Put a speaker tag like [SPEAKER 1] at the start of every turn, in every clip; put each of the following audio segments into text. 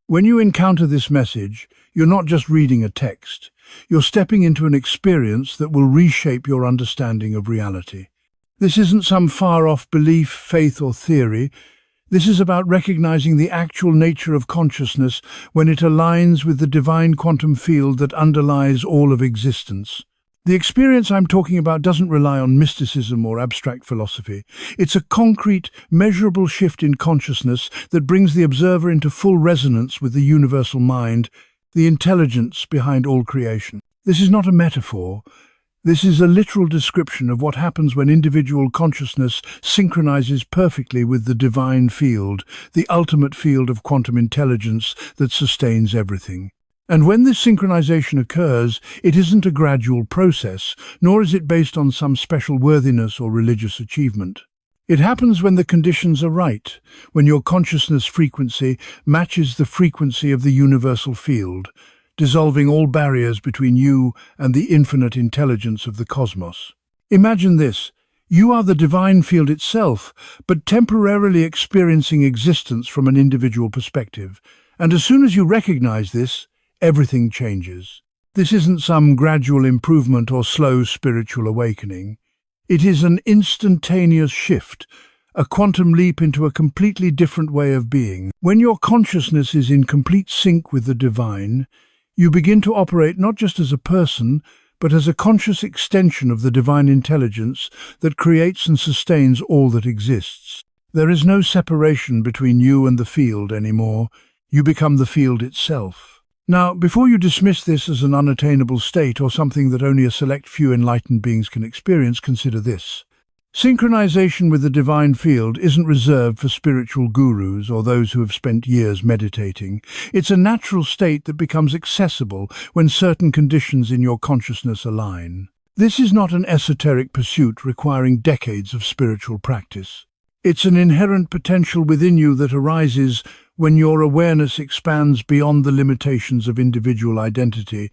[SPEAKER 1] When you encounter this message, you're not just reading a text. You're stepping into an experience that will reshape your understanding of reality. This isn't some far-off belief, faith, or theory. This is about recognizing the actual nature of consciousness when it aligns with the divine quantum field that underlies all of existence. The experience I'm talking about doesn't rely on mysticism or abstract philosophy. It's a concrete, measurable shift in consciousness that brings the observer into full resonance with the universal mind, the intelligence behind all creation. This is not a metaphor. This is a literal description of what happens when individual consciousness synchronizes perfectly with the divine field, the ultimate field of quantum intelligence that sustains everything. And when this synchronization occurs, it isn't a gradual process, nor is it based on some special worthiness or religious achievement. It happens when the conditions are right, when your consciousness frequency matches the frequency of the universal field, dissolving all barriers between you and the infinite intelligence of the cosmos. Imagine this. You are the divine field itself, but temporarily experiencing existence from an individual perspective. And as soon as you recognize this, everything changes. This isn't some gradual improvement or slow spiritual awakening. It is an instantaneous shift, a quantum leap into a completely different way of being. When your consciousness is in complete sync with the divine, you begin to operate not just as a person, but as a conscious extension of the divine intelligence that creates and sustains all that exists. There is no separation between you and the field anymore. You become the field itself. Now, before you dismiss this as an unattainable state or something that only a select few enlightened beings can experience, consider this. Synchronization with the divine field isn't reserved for spiritual gurus or those who have spent years meditating. It's a natural state that becomes accessible when certain conditions in your consciousness align. This is not an esoteric pursuit requiring decades of spiritual practice. It's an inherent potential within you that arises when your awareness expands beyond the limitations of individual identity,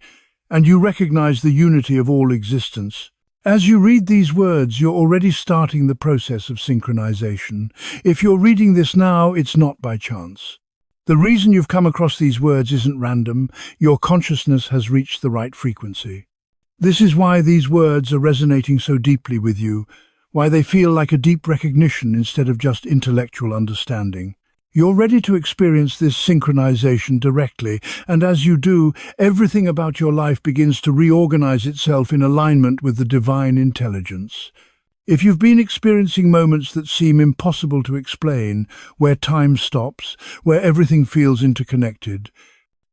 [SPEAKER 1] and you recognize the unity of all existence. As you read these words, you're already starting the process of synchronization. If you're reading this now, it's not by chance. The reason you've come across these words isn't random. Your consciousness has reached the right frequency. This is why these words are resonating so deeply with you, why they feel like a deep recognition instead of just intellectual understanding. You're ready to experience this synchronization directly, and as you do, everything about your life begins to reorganize itself in alignment with the divine intelligence. If you've been experiencing moments that seem impossible to explain, where time stops, where everything feels interconnected,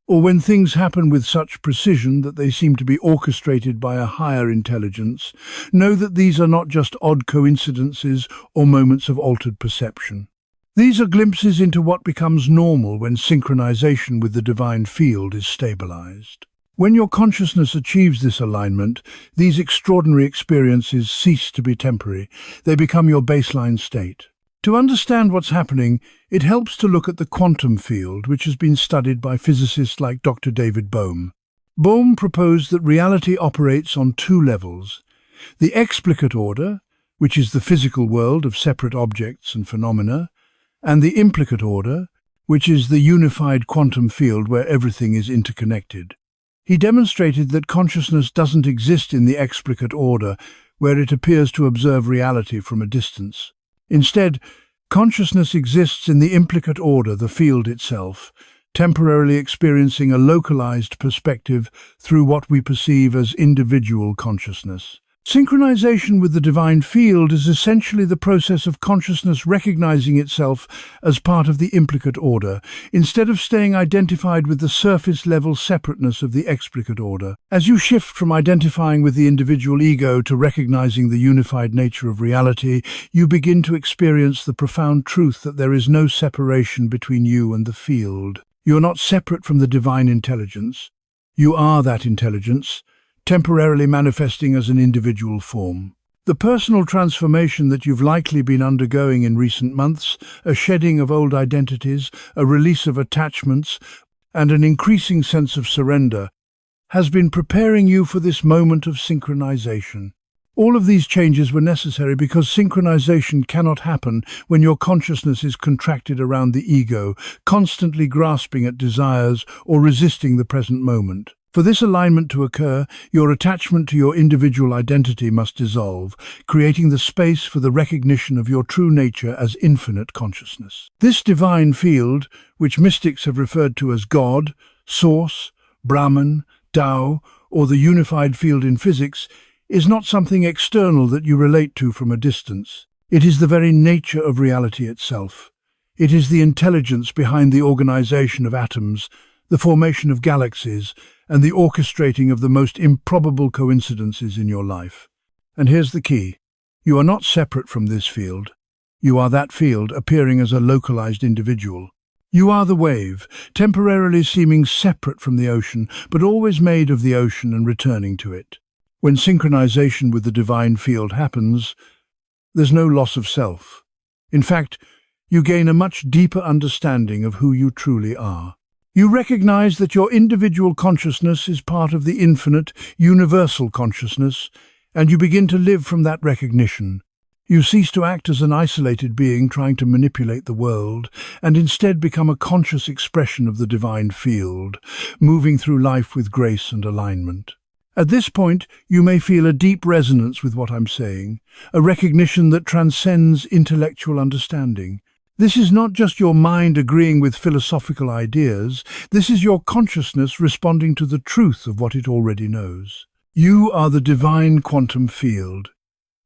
[SPEAKER 1] or when things happen with such precision that they seem to be orchestrated by a higher intelligence, know that these are not just odd coincidences or moments of altered perception. These are glimpses into what becomes normal when synchronization with the divine field is stabilized. When your consciousness achieves this alignment, these extraordinary experiences cease to be temporary. They become your baseline state. To understand what's happening, it helps to look at the quantum field, which has been studied by physicists like Dr. David Bohm. Bohm proposed that reality operates on two levels: the explicate order, which is the physical world of separate objects and phenomena, and the implicate order, which is the unified quantum field where everything is interconnected. He demonstrated that consciousness doesn't exist in the explicate order, where it appears to observe reality from a distance. Instead, consciousness exists in the implicate order, the field itself, temporarily experiencing a localized perspective through what we perceive as individual consciousness. Synchronization with the divine field is essentially the process of consciousness recognizing itself as part of the implicate order, instead of staying identified with the surface-level separateness of the explicate order. As you shift from identifying with the individual ego to recognizing the unified nature of reality, you begin to experience the profound truth that there is no separation between you and the field. You are not separate from the divine intelligence. You are that intelligence, temporarily manifesting as an individual form. The personal transformation that you've likely been undergoing in recent months, a shedding of old identities, a release of attachments, and an increasing sense of surrender, has been preparing you for this moment of synchronization. All of these changes were necessary because synchronization cannot happen when your consciousness is contracted around the ego, constantly grasping at desires or resisting the present moment. For this alignment to occur, your attachment to your individual identity must dissolve, creating the space for the recognition of your true nature as infinite consciousness. This divine field, which mystics have referred to as God, Source, Brahman, Tao, or the unified field in physics, is not something external that you relate to from a distance. It is the very nature of reality itself. It is the intelligence behind the organization of atoms, the formation of galaxies, and the orchestrating of the most improbable coincidences in your life. And here's the key. You are not separate from this field. You are that field appearing as a localized individual. You are the wave, temporarily seeming separate from the ocean, but always made of the ocean and returning to it. When synchronization with the divine field happens, there's no loss of self. In fact, you gain a much deeper understanding of who you truly are. You recognize that your individual consciousness is part of the infinite, universal consciousness, and you begin to live from that recognition. You cease to act as an isolated being trying to manipulate the world, and instead become a conscious expression of the divine field, moving through life with grace and alignment. At this point, you may feel a deep resonance with what I'm saying, a recognition that transcends intellectual understanding. This is not just your mind agreeing with philosophical ideas, this is your consciousness responding to the truth of what it already knows. You are the divine quantum field,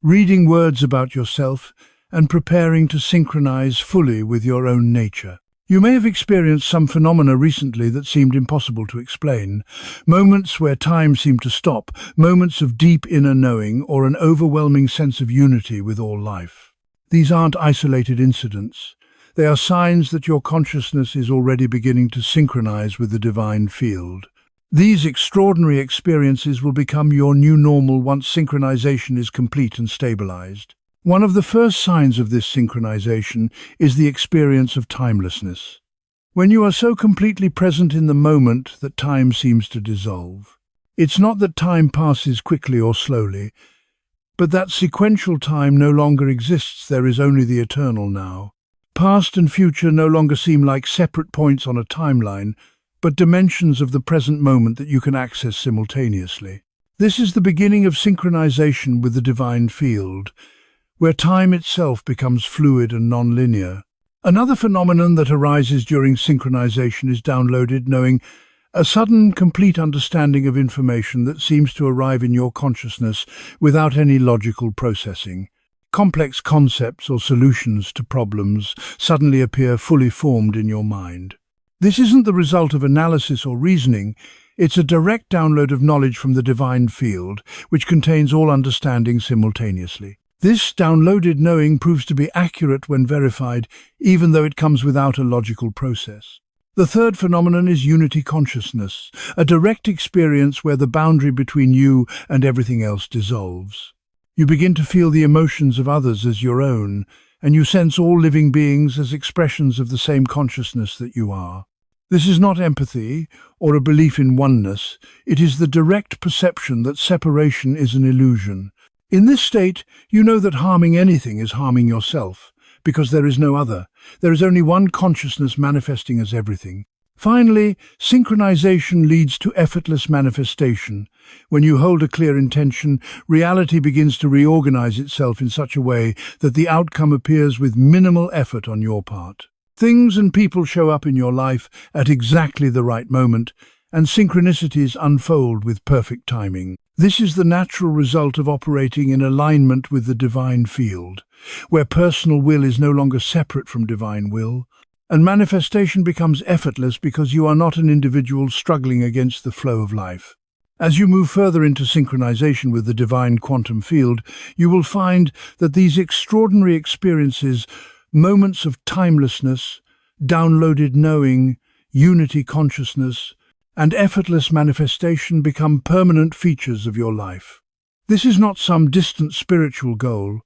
[SPEAKER 1] reading words about yourself and preparing to synchronize fully with your own nature. You may have experienced some phenomena recently that seemed impossible to explain. Moments where time seemed to stop, moments of deep inner knowing, or an overwhelming sense of unity with all life. These aren't isolated incidents. They are signs that your consciousness is already beginning to synchronize with the divine field. These extraordinary experiences will become your new normal once synchronization is complete and stabilized. One of the first signs of this synchronization is the experience of timelessness. When you are so completely present in the moment that time seems to dissolve. It's not that time passes quickly or slowly, but that sequential time no longer exists. There is only the eternal now. Past and future no longer seem like separate points on a timeline, but dimensions of the present moment that you can access simultaneously. This is the beginning of synchronization with the divine field, where time itself becomes fluid and non-linear. Another phenomenon that arises during synchronization is downloaded knowing, a sudden, complete understanding of information that seems to arrive in your consciousness without any logical processing. Complex concepts or solutions to problems suddenly appear fully formed in your mind. This isn't the result of analysis or reasoning, it's a direct download of knowledge from the divine field, which contains all understanding simultaneously. This downloaded knowing proves to be accurate when verified, even though it comes without a logical process. The third phenomenon is unity consciousness, a direct experience where the boundary between you and everything else dissolves. You begin to feel the emotions of others as your own, and you sense all living beings as expressions of the same consciousness that you are. This is not empathy or a belief in oneness, it is the direct perception that separation is an illusion. In this state, you know that harming anything is harming yourself, because there is no other. There is only one consciousness manifesting as everything. Finally, synchronization leads to effortless manifestation. When you hold a clear intention, reality begins to reorganize itself in such a way that the outcome appears with minimal effort on your part. Things and people show up in your life at exactly the right moment, and synchronicities unfold with perfect timing. This is the natural result of operating in alignment with the divine field, where personal will is no longer separate from divine will, and manifestation becomes effortless because you are not an individual struggling against the flow of life. As you move further into synchronization with the divine quantum field, you will find that these extraordinary experiences, moments of timelessness, downloaded knowing, unity consciousness, and effortless manifestation become permanent features of your life. This is not some distant spiritual goal.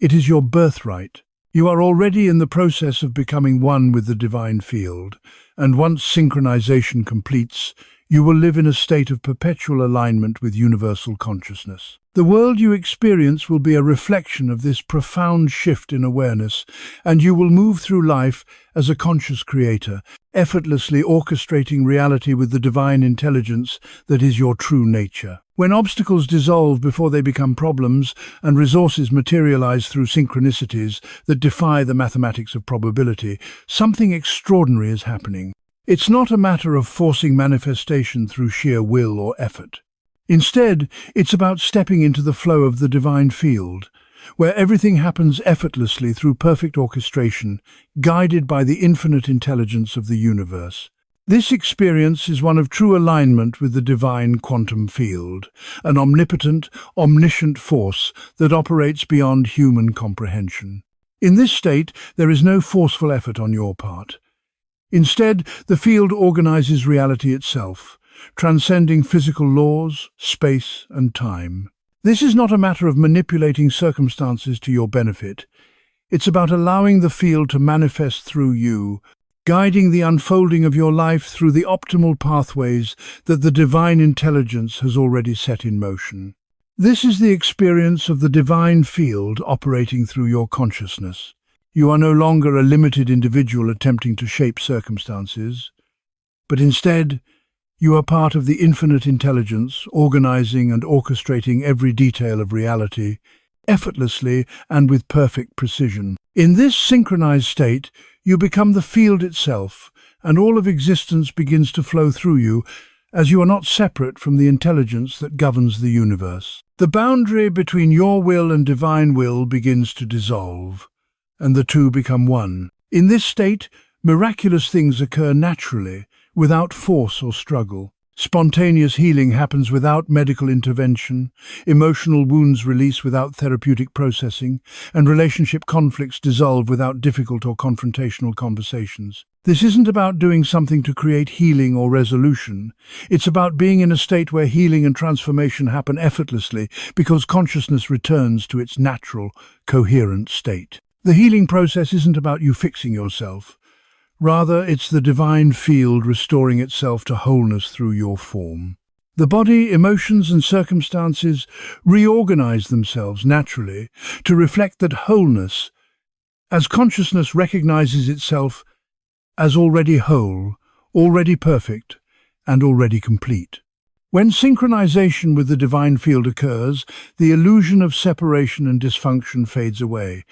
[SPEAKER 1] It is your birthright. You are already in the process of becoming one with the divine field, and once synchronization completes, You will live in a state of perpetual alignment with universal consciousness. The world you experience will be a reflection of this profound shift in awareness, and you will move through life as a conscious creator, effortlessly orchestrating reality with the divine intelligence that is your true nature. When obstacles dissolve before they become problems, and resources materialize through synchronicities that defy the mathematics of probability, something extraordinary is happening. It's not a matter of forcing manifestation through sheer will or effort. Instead, it's about stepping into the flow of the divine field, where everything happens effortlessly through perfect orchestration, guided by the infinite intelligence of the universe. This experience is one of true alignment with the divine quantum field, an omnipotent, omniscient force that operates beyond human comprehension. In this state, there is no forceful effort on your part. Instead, the field organizes reality itself, transcending physical laws, space, and time. This is not a matter of manipulating circumstances to your benefit. It's about allowing the field to manifest through you, guiding the unfolding of your life through the optimal pathways that the divine intelligence has already set in motion. This is the experience of the divine field operating through your consciousness. You are no longer a limited individual attempting to shape circumstances, but instead, you are part of the infinite intelligence, organizing and orchestrating every detail of reality, effortlessly and with perfect precision. In this synchronized state, you become the field itself, and all of existence begins to flow through you, as you are not separate from the intelligence that governs the universe. The boundary between your will and divine will begins to dissolve, and the two become one. In this state, miraculous things occur naturally, without force or struggle. Spontaneous healing happens without medical intervention, emotional wounds release without therapeutic processing, and relationship conflicts dissolve without difficult or confrontational conversations. This isn't about doing something to create healing or resolution. It's about being in a state where healing and transformation happen effortlessly because consciousness returns to its natural, coherent state. The healing process isn't about you fixing yourself. Rather, it's the divine field restoring itself to wholeness through your form. The body, emotions, and circumstances reorganize themselves naturally to reflect that wholeness, as consciousness recognizes itself as already whole, already perfect, and already complete. When synchronization with the divine field occurs, the illusion of separation and dysfunction fades away,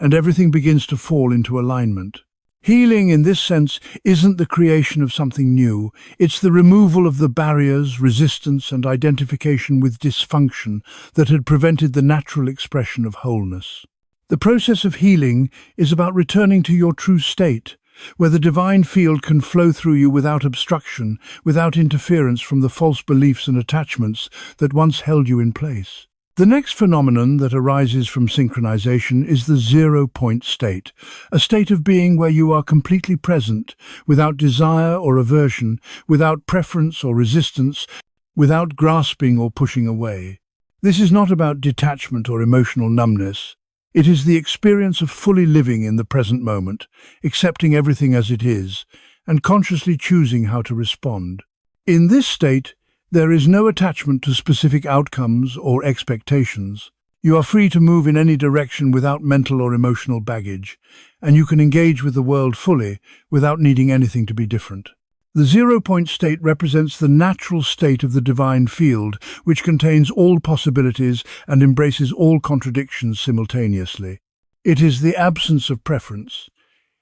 [SPEAKER 1] and everything begins to fall into alignment. Healing, in this sense, isn't the creation of something new. It's the removal of the barriers, resistance, and identification with dysfunction that had prevented the natural expression of wholeness. The process of healing is about returning to your true state, where the divine field can flow through you without obstruction, without interference from the false beliefs and attachments that once held you in place. The next phenomenon that arises from synchronization is the zero-point state, a state of being where you are completely present, without desire or aversion, without preference or resistance, without grasping or pushing away. This is not about detachment or emotional numbness. It is the experience of fully living in the present moment, accepting everything as it is, and consciously choosing how to respond. In this state, there is no attachment to specific outcomes or expectations. You are free to move in any direction without mental or emotional baggage, and you can engage with the world fully without needing anything to be different. The zero-point state represents the natural state of the divine field, which contains all possibilities and embraces all contradictions simultaneously. It is the absence of preference,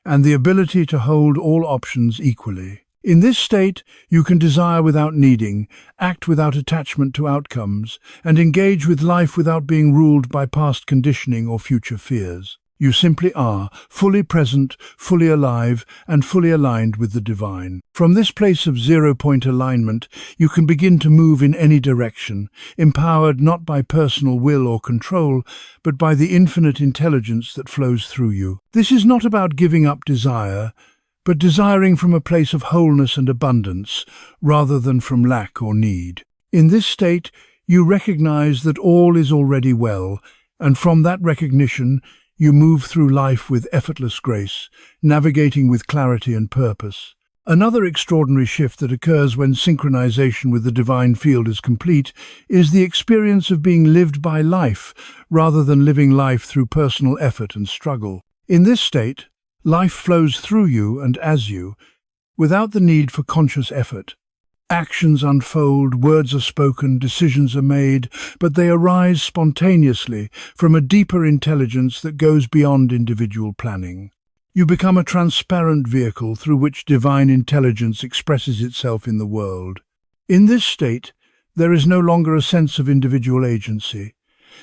[SPEAKER 1] and the ability to hold all options equally. In this state, you can desire without needing, act without attachment to outcomes, and engage with life without being ruled by past conditioning or future fears. You simply are, fully present, fully alive, and fully aligned with the divine. From this place of zero-point alignment, you can begin to move in any direction, empowered not by personal will or control, but by the infinite intelligence that flows through you. This is not about giving up desire, but desiring from a place of wholeness and abundance, rather than from lack or need. In this state, you recognize that all is already well, and from that recognition, you move through life with effortless grace, navigating with clarity and purpose. Another extraordinary shift that occurs when synchronization with the divine field is complete is the experience of being lived by life, rather than living life through personal effort and struggle. In this state, life flows through you and as you, without the need for conscious effort. Actions unfold, words are spoken, decisions are made, but they arise spontaneously from a deeper intelligence that goes beyond individual planning. You become a transparent vehicle through which divine intelligence expresses itself in the world. In this state, there is no longer a sense of individual agency.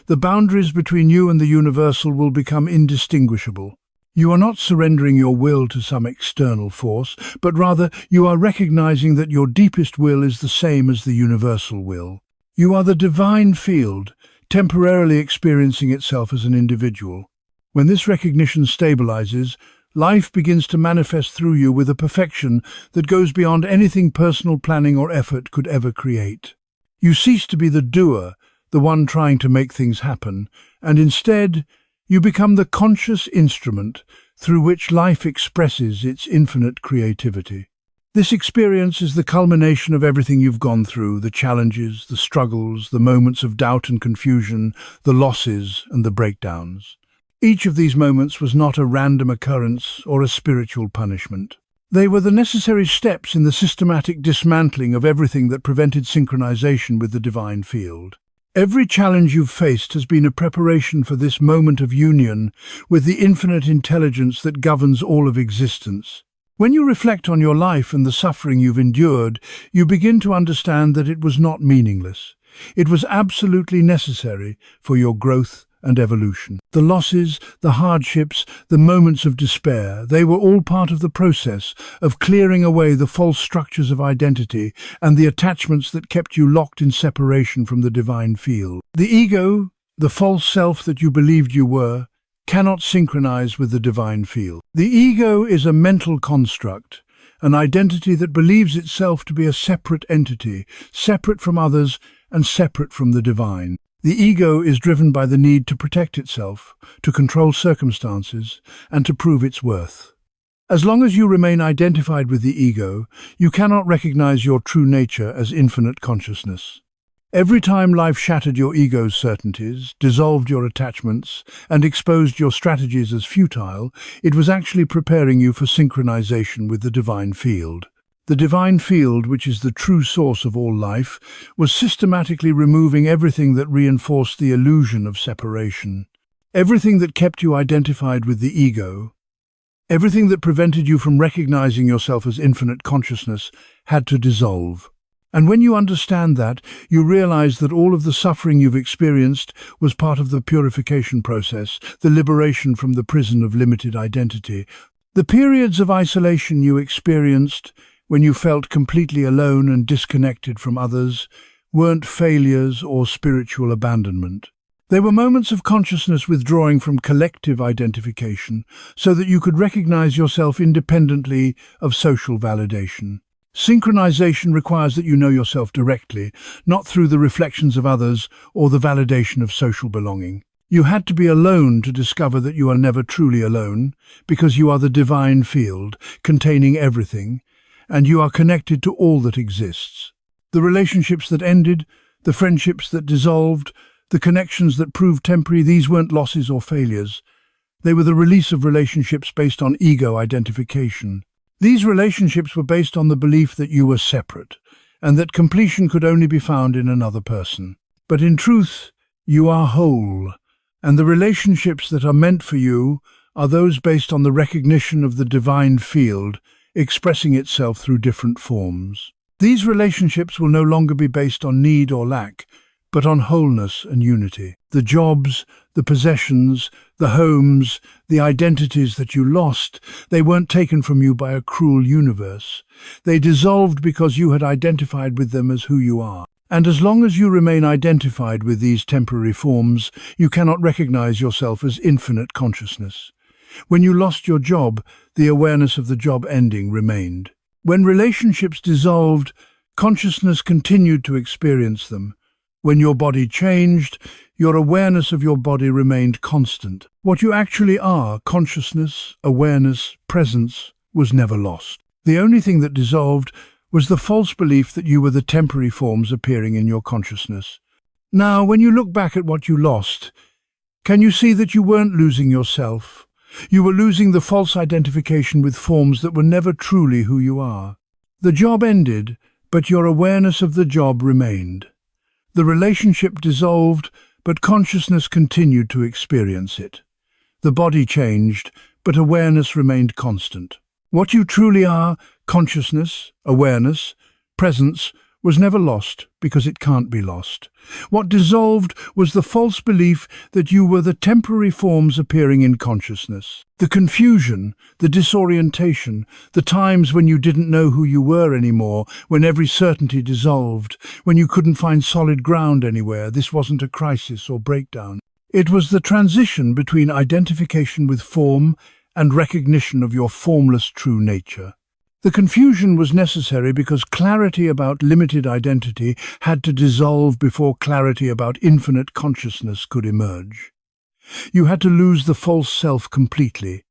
[SPEAKER 1] The boundaries between you and the universal will become indistinguishable. You are not surrendering your will to some external force, but rather you are recognizing that your deepest will is the same as the universal will. You are the divine field, temporarily experiencing itself as an individual. When this recognition stabilizes, life begins to manifest through you with a perfection that goes beyond anything personal planning or effort could ever create. You cease to be the doer, the one trying to make things happen, and instead, you become the conscious instrument through which life expresses its infinite creativity. This experience is the culmination of everything you've gone through, the challenges, the struggles, the moments of doubt and confusion, the losses and the breakdowns. Each of these moments was not a random occurrence or a spiritual punishment. They were the necessary steps in the systematic dismantling of everything that prevented synchronization with the divine field. Every challenge you've faced has been a preparation for this moment of union with the infinite intelligence that governs all of existence. When you reflect on your life and the suffering you've endured, you begin to understand that it was not meaningless. It was absolutely necessary for your growth and evolution. The losses, the hardships, the moments of despair, they were all part of the process of clearing away the false structures of identity and the attachments that kept you locked in separation from the divine field. The ego, the false self that you believed you were, cannot synchronize with the divine field. The ego is a mental construct, an identity that believes itself to be a separate entity, separate from others and separate from the divine. The ego is driven by the need to protect itself, to control circumstances, and to prove its worth. As long as you remain identified with the ego, you cannot recognize your true nature as infinite consciousness. Every time life shattered your ego's certainties, dissolved your attachments, and exposed your strategies as futile, it was actually preparing you for synchronization with the divine field. The divine field, which is the true source of all life, was systematically removing everything that reinforced the illusion of separation. Everything that kept you identified with the ego, everything that prevented you from recognizing yourself as infinite consciousness, had to dissolve. And when you understand that, you realize that all of the suffering you've experienced was part of the purification process, the liberation from the prison of limited identity. The periods of isolation you experienced, when you felt completely alone and disconnected from others, weren't failures or spiritual abandonment. They were moments of consciousness withdrawing from collective identification so that you could recognize yourself independently of social validation. Synchronization requires that you know yourself directly, not through the reflections of others or the validation of social belonging. You had to be alone to discover that you are never truly alone, because you are the divine field, containing everything, and you are connected to all that exists. The relationships that ended, the friendships that dissolved, the connections that proved temporary, these weren't losses or failures. They were the release of relationships based on ego identification. These relationships were based on the belief that you were separate, and that completion could only be found in another person. But in truth, you are whole, and the relationships that are meant for you are those based on the recognition of the divine field, expressing itself through different forms. These relationships will no longer be based on need or lack, but on wholeness and unity. The jobs, the possessions, the homes, the identities that you lost, they weren't taken from you by a cruel universe. They dissolved because you had identified with them as who you are. And as long as you remain identified with these temporary forms, you cannot recognize yourself as infinite consciousness. When you lost your job, the awareness of the job ending remained. When relationships dissolved, consciousness continued to experience them. When your body changed, your awareness of your body remained constant. What you actually are, consciousness, awareness, presence, was never lost. The only thing that dissolved was the false belief that you were the temporary forms appearing in your consciousness. Now, when you look back at what you lost, can you see that you weren't losing yourself? You were losing the false identification with forms that were never truly who you are. The job ended, but your awareness of the job remained. The relationship dissolved, but consciousness continued to experience it. The body changed, but awareness remained constant. What you truly are, consciousness, awareness, presence, was never lost because it can't be lost. What dissolved was the false belief that you were the temporary forms appearing in consciousness. The confusion, the disorientation, the times when you didn't know who you were anymore, when every certainty dissolved, when you couldn't find solid ground anywhere. This wasn't a crisis or breakdown. It was the transition between identification with form and recognition of your formless true nature. The confusion was necessary because clarity about limited identity had to dissolve before clarity about infinite consciousness could emerge. You had to lose the false self completely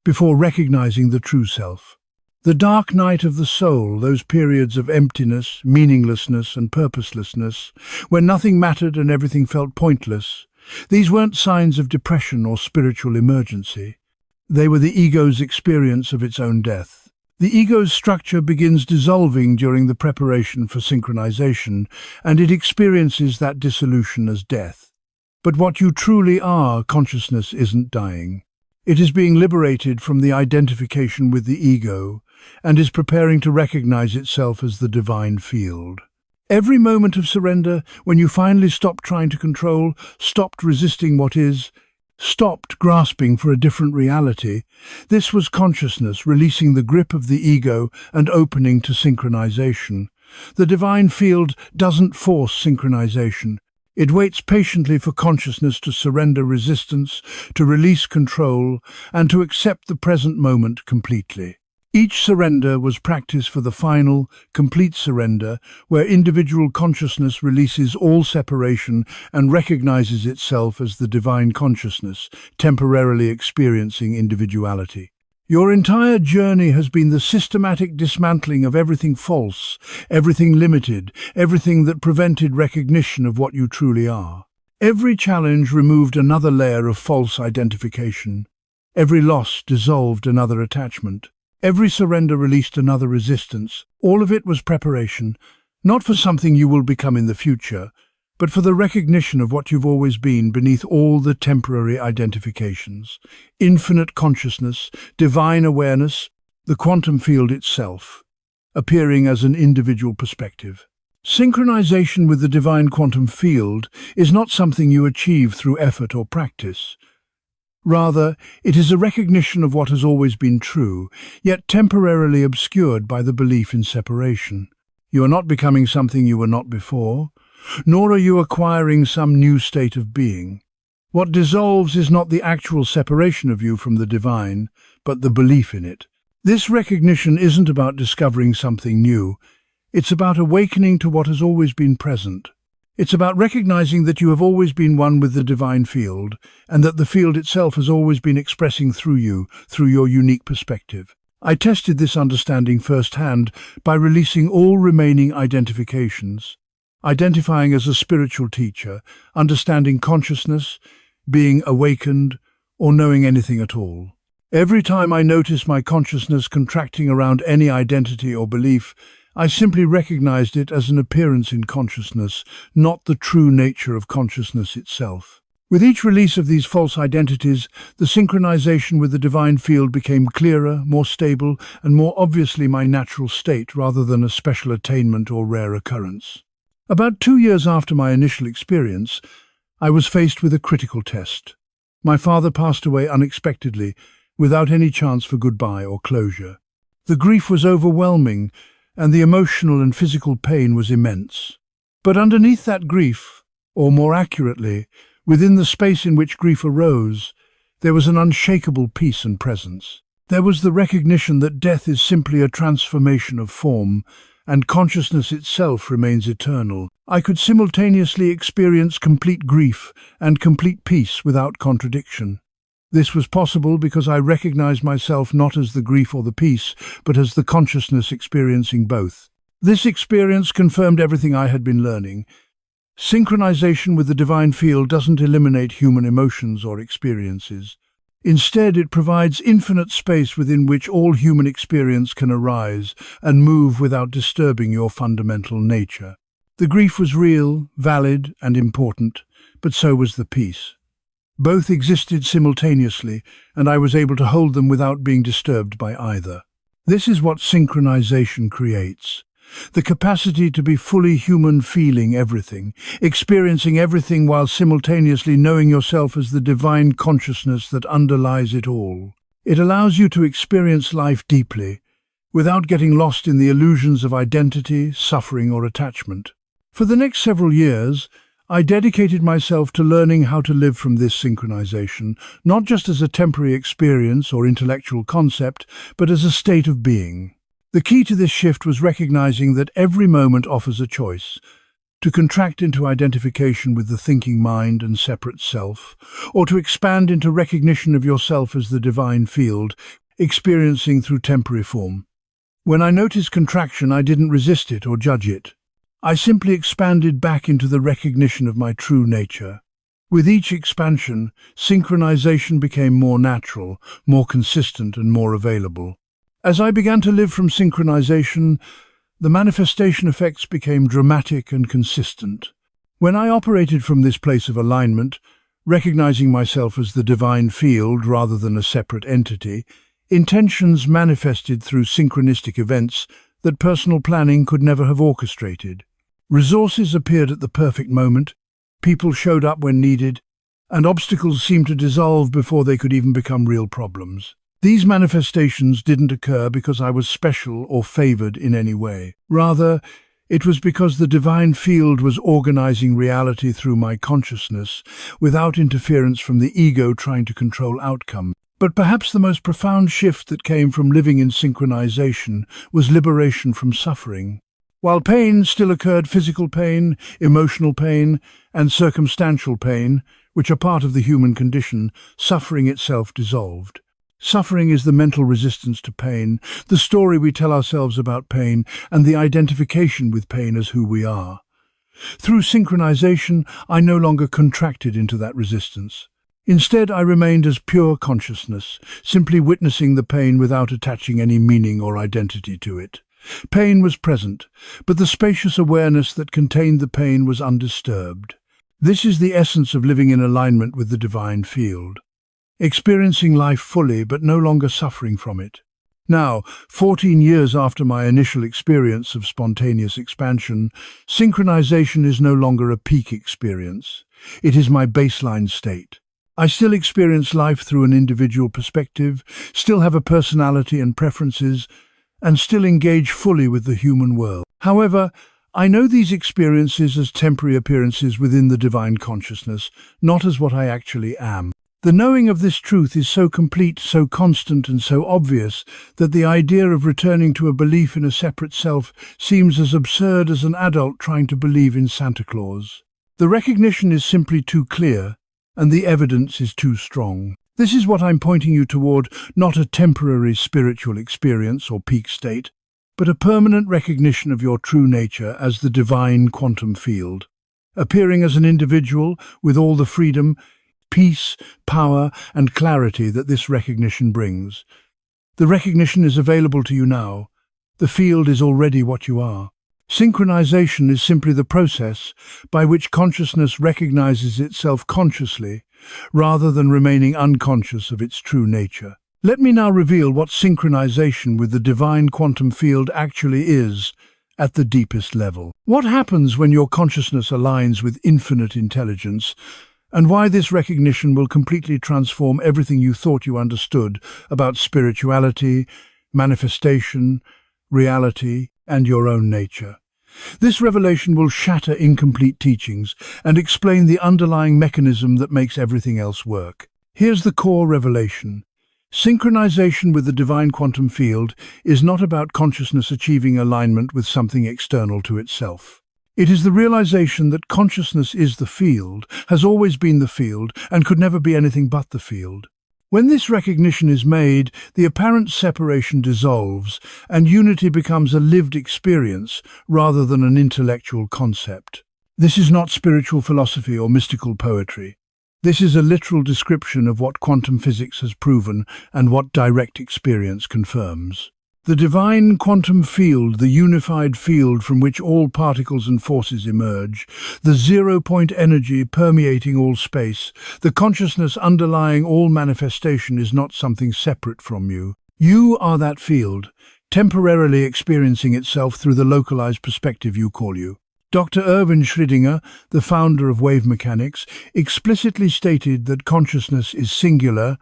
[SPEAKER 1] before recognizing the true self. The dark night of the soul, those periods of emptiness, meaninglessness and purposelessness, when nothing mattered and everything felt pointless, these weren't signs of depression or spiritual emergency. They were the ego's experience of its own death. The ego's structure begins dissolving during the preparation for synchronization, and it experiences that dissolution as death. But what you truly are, consciousness, isn't dying. It is being liberated from the identification with the ego, and is preparing to recognize itself as the divine field. Every moment of surrender, when you finally stopped trying to control, stopped resisting what is, stopped grasping for a different reality, this was consciousness releasing the grip of the ego and opening to synchronization. The divine field doesn't force synchronization. It waits patiently for consciousness to surrender resistance, to release control, and to accept the present moment completely. Each surrender was practice for the final, complete surrender, where individual consciousness releases all separation and recognizes itself as the divine consciousness, temporarily experiencing individuality. Your entire journey has been the systematic dismantling of everything false, everything limited, everything that prevented recognition of what you truly are. Every challenge removed another layer of false identification. Every loss dissolved another attachment. Every surrender released another resistance. All of it was preparation, not for something you will become in the future, but for the recognition of what you've always been beneath all the temporary identifications. Infinite consciousness, divine awareness, the quantum field itself, appearing as an individual perspective. Synchronization with the divine quantum field is not something you achieve through effort or practice. Rather, it is a recognition of what has always been true, yet temporarily obscured by the belief in separation. You are not becoming something you were not before, nor are you acquiring some new state of being. What dissolves is not the actual separation of you from the divine, but the belief in it. This recognition isn't about discovering something new. It's about awakening to what has always been present. It's about recognizing that you have always been one with the divine field, and that the field itself has always been expressing through you, through your unique perspective. I tested this understanding firsthand by releasing all remaining identifications, identifying as a spiritual teacher, understanding consciousness, being awakened, or knowing anything at all. Every time I noticed my consciousness contracting around any identity or belief, I simply recognized it as an appearance in consciousness, not the true nature of consciousness itself. With each release of these false identities, the synchronization with the divine field became clearer, more stable, and more obviously my natural state rather than a special attainment or rare occurrence. About 2 years after my initial experience, I was faced with a critical test. My father passed away unexpectedly, without any chance for goodbye or closure. The grief was overwhelming, and the emotional and physical pain was immense. But underneath that grief, or more accurately, within the space in which grief arose, there was an unshakable peace and presence. There was the recognition that death is simply a transformation of form, and consciousness itself remains eternal. I could simultaneously experience complete grief and complete peace without contradiction. This was possible because I recognized myself not as the grief or the peace, but as the consciousness experiencing both. This experience confirmed everything I had been learning. Synchronization with the divine field doesn't eliminate human emotions or experiences. Instead, it provides infinite space within which all human experience can arise and move without disturbing your fundamental nature. The grief was real, valid, and important, but so was the peace. Both existed simultaneously, and I was able to hold them without being disturbed by either. This is what synchronization creates. The capacity to be fully human, feeling everything, experiencing everything while simultaneously knowing yourself as the divine consciousness that underlies it all. It allows you to experience life deeply, without getting lost in the illusions of identity, suffering, or attachment. For the next several years, I dedicated myself to learning how to live from this synchronization, not just as a temporary experience or intellectual concept, but as a state of being. The key to this shift was recognizing that every moment offers a choice: to contract into identification with the thinking mind and separate self, or to expand into recognition of yourself as the divine field, experiencing through temporary form. When I noticed contraction, I didn't resist it or judge it. I simply expanded back into the recognition of my true nature. With each expansion, synchronization became more natural, more consistent, and more available. As I began to live from synchronization, the manifestation effects became dramatic and consistent. When I operated from this place of alignment, recognizing myself as the divine field rather than a separate entity, intentions manifested through synchronistic events that personal planning could never have orchestrated. Resources appeared at the perfect moment, people showed up when needed, and obstacles seemed to dissolve before they could even become real problems. These manifestations didn't occur because I was special or favored in any way. Rather, it was because the divine field was organizing reality through my consciousness, without interference from the ego trying to control outcome. But perhaps the most profound shift that came from living in synchronization was liberation from suffering. While pain still occurred, physical pain, emotional pain, and circumstantial pain, which are part of the human condition, suffering itself dissolved. Suffering is the mental resistance to pain, the story we tell ourselves about pain, and the identification with pain as who we are. Through synchronization, I no longer contracted into that resistance. Instead, I remained as pure consciousness, simply witnessing the pain without attaching any meaning or identity to it. Pain was present, but the spacious awareness that contained the pain was undisturbed. This is the essence of living in alignment with the divine field. Experiencing life fully, but no longer suffering from it. Now, 14 years after my initial experience of spontaneous expansion, synchronization is no longer a peak experience. It is my baseline state. I still experience life through an individual perspective, still have a personality and preferences, and still engage fully with the human world. However, I know these experiences as temporary appearances within the divine consciousness, not as what I actually am. The knowing of this truth is so complete, so constant, and so obvious that the idea of returning to a belief in a separate self seems as absurd as an adult trying to believe in Santa Claus. The recognition is simply too clear, and the evidence is too strong. This is what I'm pointing you toward, not a temporary spiritual experience or peak state, but a permanent recognition of your true nature as the divine quantum field, appearing as an individual with all the freedom, peace, power, and clarity that this recognition brings. The recognition is available to you now. The field is already what you are. Synchronization is simply the process by which consciousness recognizes itself consciously, rather than remaining unconscious of its true nature. Let me now reveal what synchronization with the divine quantum field actually is at the deepest level. What happens when your consciousness aligns with infinite intelligence, and why this recognition will completely transform everything you thought you understood about spirituality, manifestation, reality, and your own nature. This revelation will shatter incomplete teachings and explain the underlying mechanism that makes everything else work. Here's the core revelation. Synchronization with the divine quantum field is not about consciousness achieving alignment with something external to itself. It is the realization that consciousness is the field, has always been the field, and could never be anything but the field. When this recognition is made, the apparent separation dissolves, and unity becomes a lived experience rather than an intellectual concept. This is not spiritual philosophy or mystical poetry. This is a literal description of what quantum physics has proven and what direct experience confirms. The divine quantum field, the unified field from which all particles and forces emerge, the zero-point energy permeating all space, the consciousness underlying all manifestation is not something separate from you. You are that field, temporarily experiencing itself through the localized perspective you call you. Dr. Erwin Schrödinger, the founder of wave mechanics, explicitly stated that consciousness is singular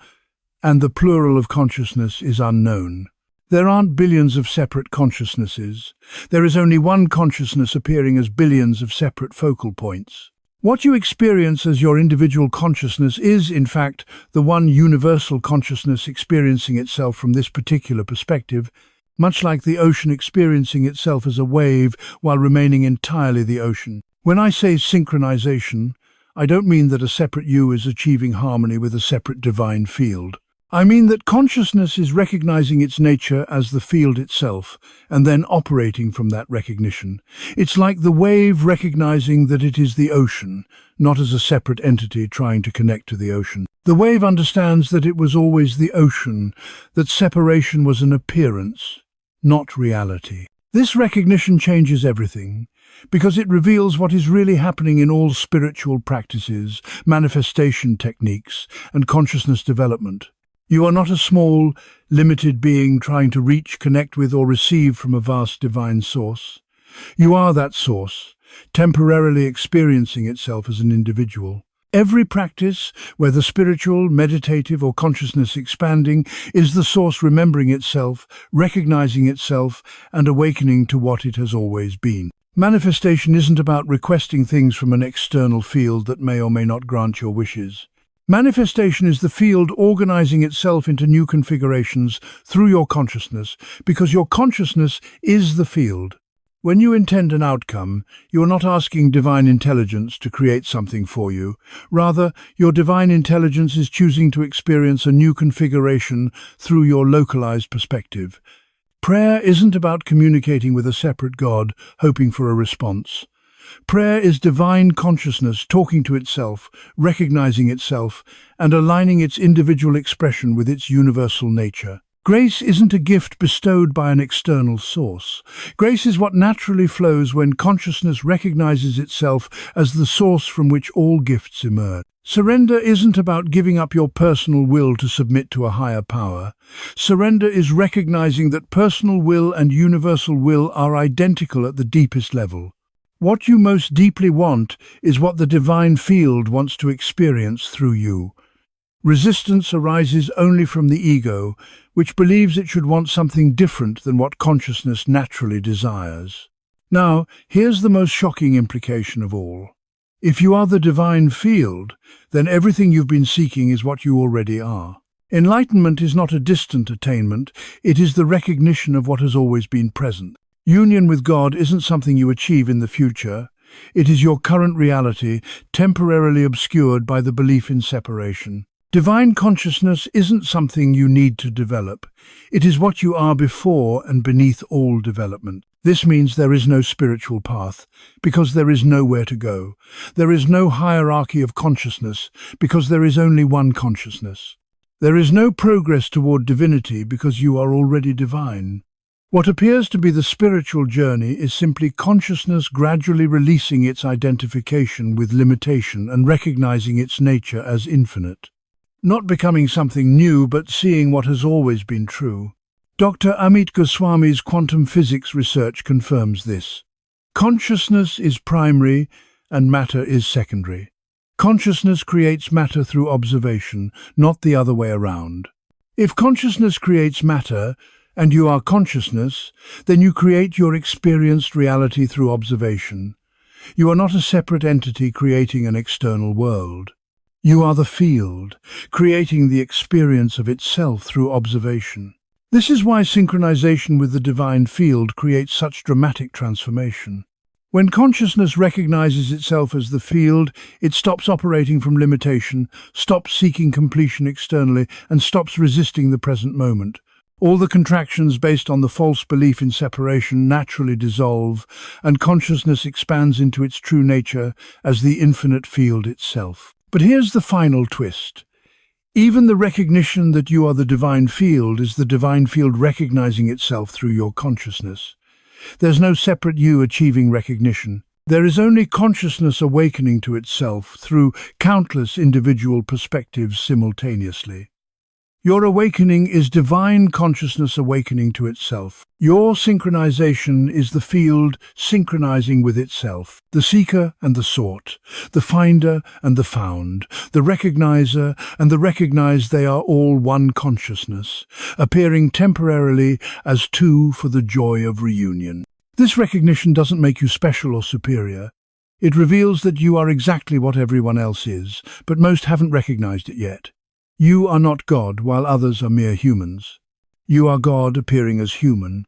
[SPEAKER 1] and the plural of consciousness is unknown. There aren't billions of separate consciousnesses. There is only one consciousness appearing as billions of separate focal points. What you experience as your individual consciousness is, in fact, the one universal consciousness experiencing itself from this particular perspective, much like the ocean experiencing itself as a wave while remaining entirely the ocean. When I say synchronization, I don't mean that a separate you is achieving harmony with a separate divine field. I mean that consciousness is recognizing its nature as the field itself, and then operating from that recognition. It's like the wave recognizing that it is the ocean, not as a separate entity trying to connect to the ocean. The wave understands that it was always the ocean, that separation was an appearance, not reality. This recognition changes everything, because it reveals what is really happening in all spiritual practices, manifestation techniques, and consciousness development. You are not a small, limited being trying to reach, connect with, or receive from a vast divine source. You are that source, temporarily experiencing itself as an individual. Every practice, whether spiritual, meditative, or consciousness expanding, is the source remembering itself, recognizing itself, and awakening to what it has always been. Manifestation isn't about requesting things from an external field that may or may not grant your wishes. Manifestation is the field organizing itself into new configurations through your consciousness, because your consciousness is the field. When you intend an outcome, you are not asking divine intelligence to create something for you. Rather, your divine intelligence is choosing to experience a new configuration through your localized perspective. Prayer isn't about communicating with a separate God, hoping for a response. Prayer is divine consciousness talking to itself, recognizing itself, and aligning its individual expression with its universal nature. Grace isn't a gift bestowed by an external source. Grace is what naturally flows when consciousness recognizes itself as the source from which all gifts emerge. Surrender isn't about giving up your personal will to submit to a higher power. Surrender is recognizing that personal will and universal will are identical at the deepest level. What you most deeply want is what the divine field wants to experience through you. Resistance arises only from the ego, which believes it should want something different than what consciousness naturally desires. Now, here's the most shocking implication of all. If you are the divine field, then everything you've been seeking is what you already are. Enlightenment is not a distant attainment, it is the recognition of what has always been present. Union with God isn't something you achieve in the future. It is your current reality, temporarily obscured by the belief in separation. Divine consciousness isn't something you need to develop. It is what you are before and beneath all development. This means there is no spiritual path, because there is nowhere to go. There is no hierarchy of consciousness, because there is only one consciousness. There is no progress toward divinity, because you are already divine. What appears to be the spiritual journey is simply consciousness gradually releasing its identification with limitation and recognizing its nature as infinite. Not becoming something new, but seeing what has always been true. Dr. Amit Goswami's quantum physics research confirms this. Consciousness is primary and matter is secondary. Consciousness creates matter through observation, not the other way around. If consciousness creates matter, and you are consciousness, then you create your experienced reality through observation. You are not a separate entity creating an external world. You are the field, creating the experience of itself through observation. This is why synchronization with the divine field creates such dramatic transformation. When consciousness recognizes itself as the field, it stops operating from limitation, stops seeking completion externally, and stops resisting the present moment. All the contractions based on the false belief in separation naturally dissolve, and consciousness expands into its true nature as the infinite field itself. But here's the final twist. Even the recognition that you are the divine field is the divine field recognizing itself through your consciousness. There's no separate you achieving recognition. There is only consciousness awakening to itself through countless individual perspectives simultaneously. Your awakening is divine consciousness awakening to itself. Your synchronization is the field synchronizing with itself, the seeker and the sought, the finder and the found, the recognizer and the recognized. They are all one consciousness, appearing temporarily as two for the joy of reunion. This recognition doesn't make you special or superior. It reveals that you are exactly what everyone else is, but most haven't recognized it yet. You are not God, while others are mere humans. You are God appearing as human,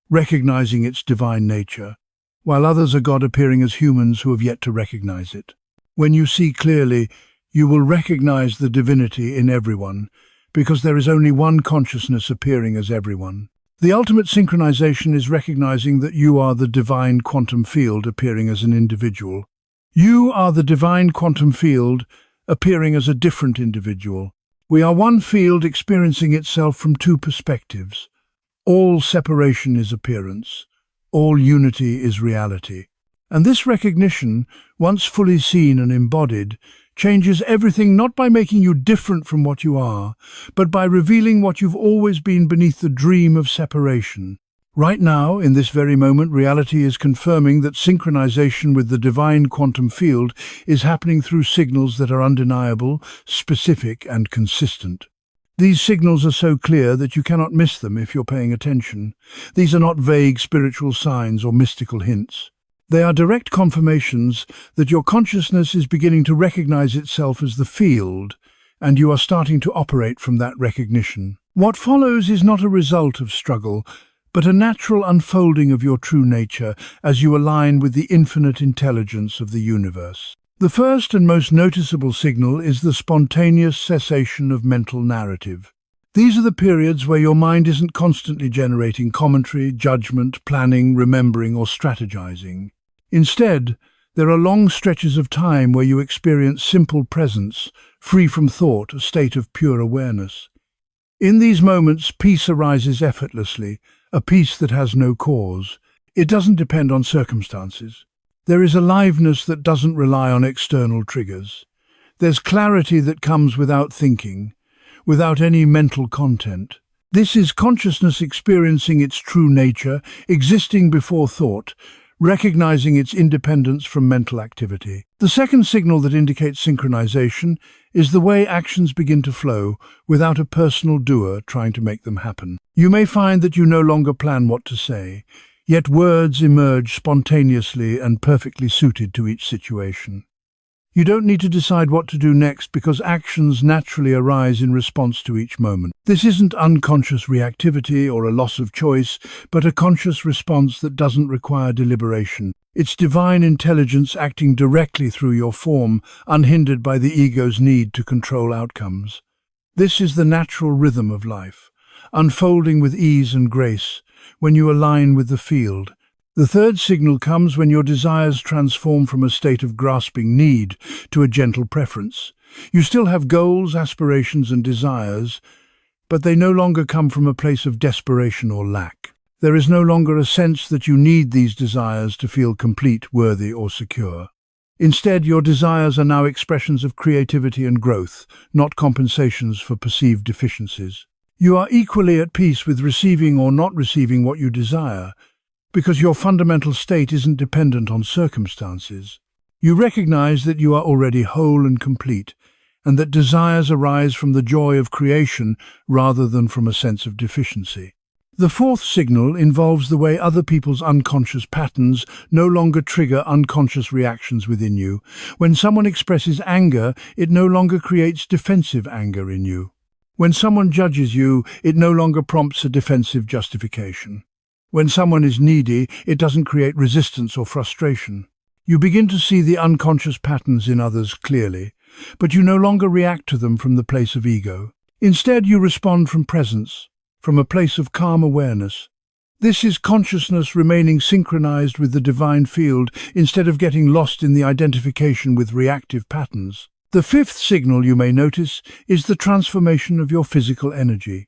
[SPEAKER 1] recognizing its divine nature, while others are God appearing as humans who have yet to recognize it. When you see clearly, you will recognize the divinity in everyone, because there is only one consciousness appearing as everyone. The ultimate synchronization is recognizing that you are the divine quantum field appearing as an individual. You are the divine quantum field appearing as a different individual. We are one field experiencing itself from two perspectives. All separation is appearance. All unity is reality. And this recognition, once fully seen and embodied, changes everything, not by making you different from what you are, but by revealing what you've always been beneath the dream of separation. Right now, in this very moment, reality is confirming that synchronization with the divine quantum field is happening through signals that are undeniable, specific, and consistent. These signals are so clear that you cannot miss them if you're paying attention. These are not vague spiritual signs or mystical hints. They are direct confirmations that your consciousness is beginning to recognize itself as the field, and you are starting to operate from that recognition. What follows is not a result of struggle, but a natural unfolding of your true nature as you align with the infinite intelligence of the universe. The first and most noticeable signal is the spontaneous cessation of mental narrative. These are the periods where your mind isn't constantly generating commentary, judgment, planning, remembering, or strategizing. Instead, there are long stretches of time where you experience simple presence, free from thought, a state of pure awareness. In these moments, peace arises effortlessly, a peace that has no cause. It doesn't depend on circumstances. There is aliveness that doesn't rely on external triggers. There's clarity that comes without thinking, without any mental content. This is consciousness experiencing its true nature, existing before thought, recognizing its independence from mental activity. The second signal that indicates synchronization is the way actions begin to flow without a personal doer trying to make them happen. You may find that you no longer plan what to say, yet words emerge spontaneously and perfectly suited to each situation. You don't need to decide what to do next because actions naturally arise in response to each moment. This isn't unconscious reactivity or a loss of choice, but a conscious response that doesn't require deliberation. It's divine intelligence acting directly through your form, unhindered by the ego's need to control outcomes. This is the natural rhythm of life, unfolding with ease and grace when you align with the field. The third signal comes when your desires transform from a state of grasping need to a gentle preference. You still have goals, aspirations, and desires, but they no longer come from a place of desperation or lack. There is no longer a sense that you need these desires to feel complete, worthy, or secure. Instead, your desires are now expressions of creativity and growth, not compensations for perceived deficiencies. You are equally at peace with receiving or not receiving what you desire, because your fundamental state isn't dependent on circumstances. You recognize that you are already whole and complete, and that desires arise from the joy of creation rather than from a sense of deficiency. The fourth signal involves the way other people's unconscious patterns no longer trigger unconscious reactions within you. When someone expresses anger, it no longer creates defensive anger in you. When someone judges you, it no longer prompts a defensive justification. When someone is needy, it doesn't create resistance or frustration. You begin to see the unconscious patterns in others clearly, but you no longer react to them from the place of ego. Instead, you respond from presence, from a place of calm awareness. This is consciousness remaining synchronized with the divine field instead of getting lost in the identification with reactive patterns. The fifth signal you may notice is the transformation of your physical energy.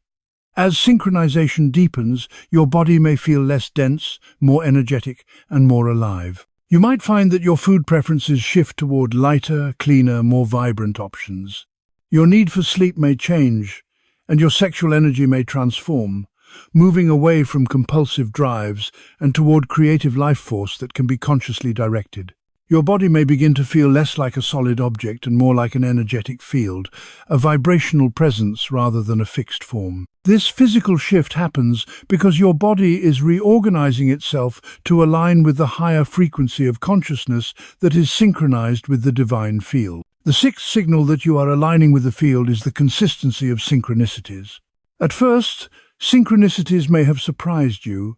[SPEAKER 1] As synchronization deepens, your body may feel less dense, more energetic, and more alive. You might find that your food preferences shift toward lighter, cleaner, more vibrant options. Your need for sleep may change, and your sexual energy may transform, moving away from compulsive drives and toward creative life force that can be consciously directed. Your body may begin to feel less like a solid object and more like an energetic field, a vibrational presence rather than a fixed form. This physical shift happens because your body is reorganizing itself to align with the higher frequency of consciousness that is synchronized with the divine field. The sixth signal that you are aligning with the field is the consistency of synchronicities. At first, synchronicities may have surprised you,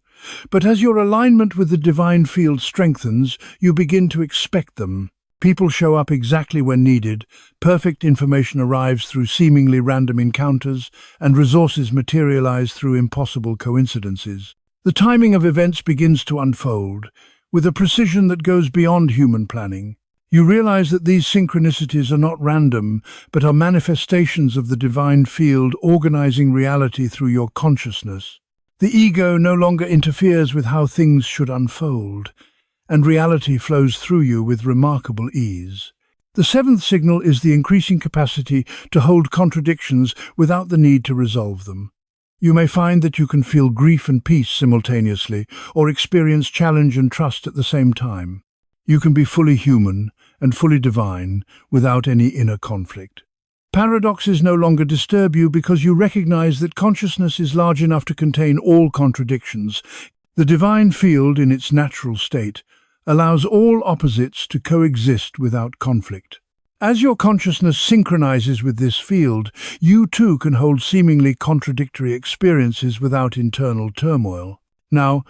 [SPEAKER 1] but as your alignment with the divine field strengthens, you begin to expect them. People show up exactly when needed, perfect information arrives through seemingly random encounters, and resources materialize through impossible coincidences. The timing of events begins to unfold, with a precision that goes beyond human planning. You realize that these synchronicities are not random, but are manifestations of the divine field organizing reality through your consciousness. The ego no longer interferes with how things should unfold, and reality flows through you with remarkable ease. The seventh signal is the increasing capacity to hold contradictions without the need to resolve them. You may find that you can feel grief and peace simultaneously, or experience challenge and trust at the same time. You can be fully human and fully divine without any inner conflict. Paradoxes no longer disturb you because you recognize that consciousness is large enough to contain all contradictions. The divine field, in its natural state, allows all opposites to coexist without conflict. As your consciousness synchronizes with this field, you too can hold seemingly contradictory experiences without internal turmoil. Now,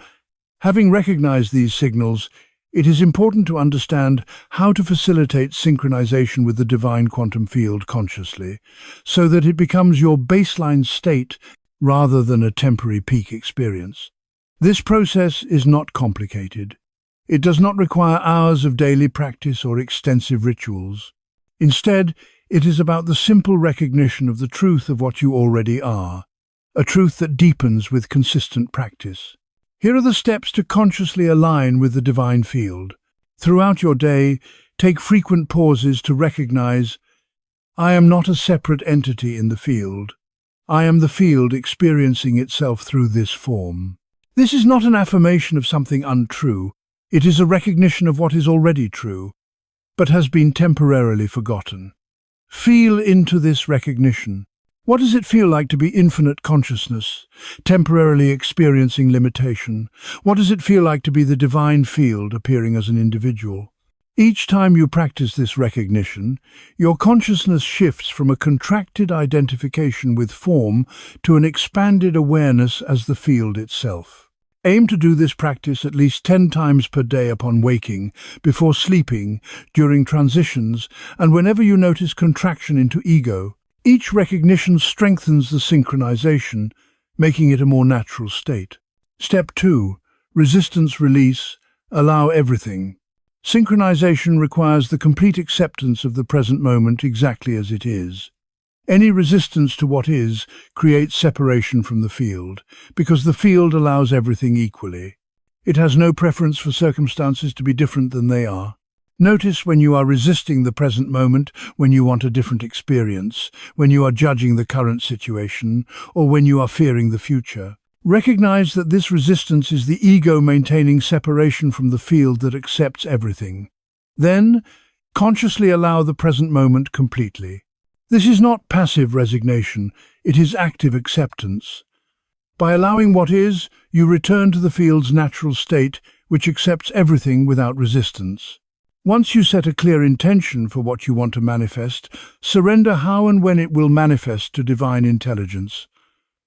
[SPEAKER 1] having recognized these signals, it is important to understand how to facilitate synchronization with the divine quantum field consciously, so that it becomes your baseline state rather than a temporary peak experience. This process is not complicated. It does not require hours of daily practice or extensive rituals. Instead, it is about the simple recognition of the truth of what you already are, a truth that deepens with consistent practice. Here are the steps to consciously align with the divine field. Throughout your day, take frequent pauses to recognize, I am not a separate entity in the field. I am the field experiencing itself through this form. This is not an affirmation of something untrue. It is a recognition of what is already true, but has been temporarily forgotten. Feel into this recognition. What does it feel like to be infinite consciousness, temporarily experiencing limitation? What does it feel like to be the divine field appearing as an individual? Each time you practice this recognition, your consciousness shifts from a contracted identification with form to an expanded awareness as the field itself. Aim to do this practice at least 10 times per day upon waking, before sleeping, during transitions, and whenever you notice contraction into ego. Each recognition strengthens the synchronization, making it a more natural state. Step 2. Resistance release. Allow everything. Synchronization requires the complete acceptance of the present moment exactly as it is. Any resistance to what is creates separation from the field, because the field allows everything equally. It has no preference for circumstances to be different than they are. Notice when you are resisting the present moment, when you want a different experience, when you are judging the current situation, or when you are fearing the future. Recognize that this resistance is the ego maintaining separation from the field that accepts everything. Then, consciously allow the present moment completely. This is not passive resignation, it is active acceptance. By allowing what is, you return to the field's natural state, which accepts everything without resistance. Once you set a clear intention for what you want to manifest, surrender how and when it will manifest to divine intelligence.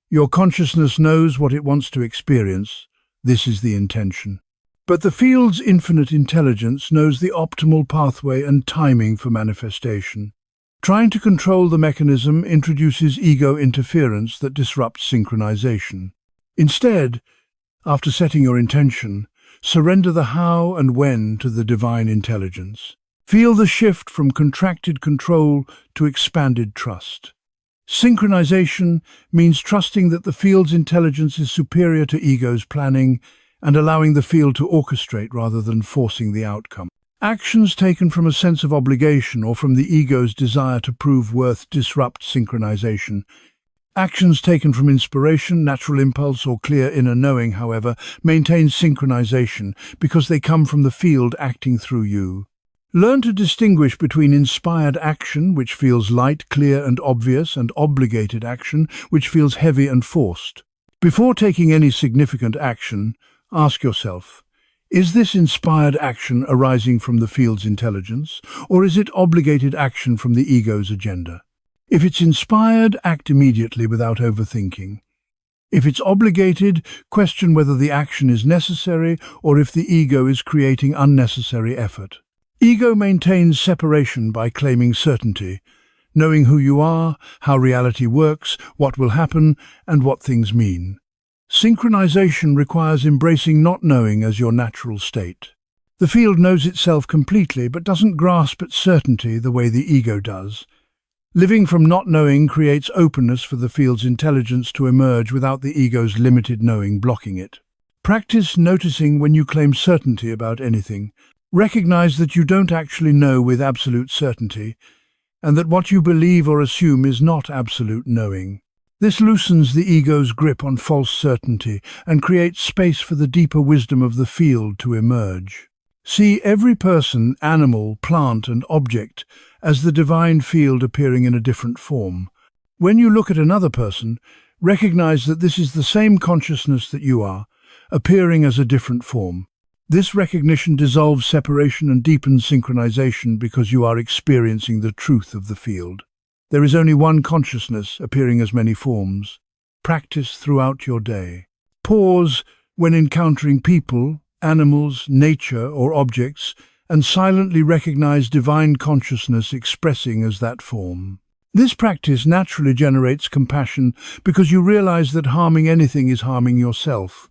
[SPEAKER 1] Your consciousness knows what it wants to experience. This is the intention. But the field's infinite intelligence knows the optimal pathway and timing for manifestation. Trying to control the mechanism introduces ego interference that disrupts synchronization. Instead, after setting your intention, surrender the how and when to the divine intelligence. Feel the shift from contracted control to expanded trust. Synchronization means trusting that the field's intelligence is superior to ego's planning and allowing the field to orchestrate rather than forcing the outcome. Actions taken from a sense of obligation or from the ego's desire to prove worth disrupt synchronization. Actions taken from inspiration, natural impulse, or clear inner knowing, however, maintain synchronization because they come from the field acting through you. Learn to distinguish between inspired action, which feels light, clear, and obvious, and obligated action, which feels heavy and forced. Before taking any significant action, ask yourself, is this inspired action arising from the field's intelligence, or is it obligated action from the ego's agenda? If it's inspired, act immediately without overthinking. If it's obligated, question whether the action is necessary or if the ego is creating unnecessary effort. Ego maintains separation by claiming certainty, knowing who you are, how reality works, what will happen, and what things mean. Synchronization requires embracing not knowing as your natural state. The field knows itself completely but doesn't grasp its certainty the way the ego does. Living from not knowing creates openness for the field's intelligence to emerge without the ego's limited knowing blocking it. Practice noticing when you claim certainty about anything. Recognize that you don't actually know with absolute certainty, and that what you believe or assume is not absolute knowing. This loosens the ego's grip on false certainty and creates space for the deeper wisdom of the field to emerge. See every person, animal, plant, and object as the divine field appearing in a different form. When you look at another person, recognize that this is the same consciousness that you are, appearing as a different form. This recognition dissolves separation and deepens synchronization because you are experiencing the truth of the field. There is only one consciousness appearing as many forms. Practice throughout your day. Pause when encountering people, animals, nature, or objects, and silently recognize divine consciousness expressing as that form. This practice naturally generates compassion because you realize that harming anything is harming yourself,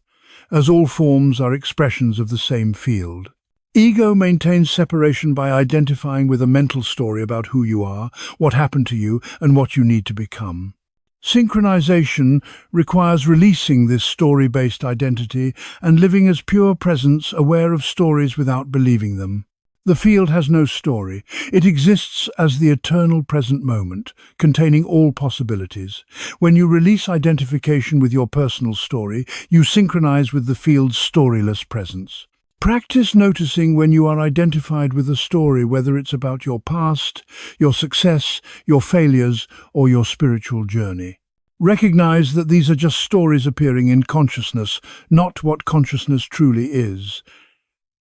[SPEAKER 1] as all forms are expressions of the same field. Ego maintains separation by identifying with a mental story about who you are, what happened to you, and what you need to become. Synchronization requires releasing this story-based identity and living as pure presence, aware of stories without believing them. The field has no story. It exists as the eternal present moment, containing all possibilities. When you release identification with your personal story, you synchronize with the field's storyless presence. Practice noticing when you are identified with a story, whether it's about your past, your success, your failures, or your spiritual journey. Recognize that these are just stories appearing in consciousness, not what consciousness truly is.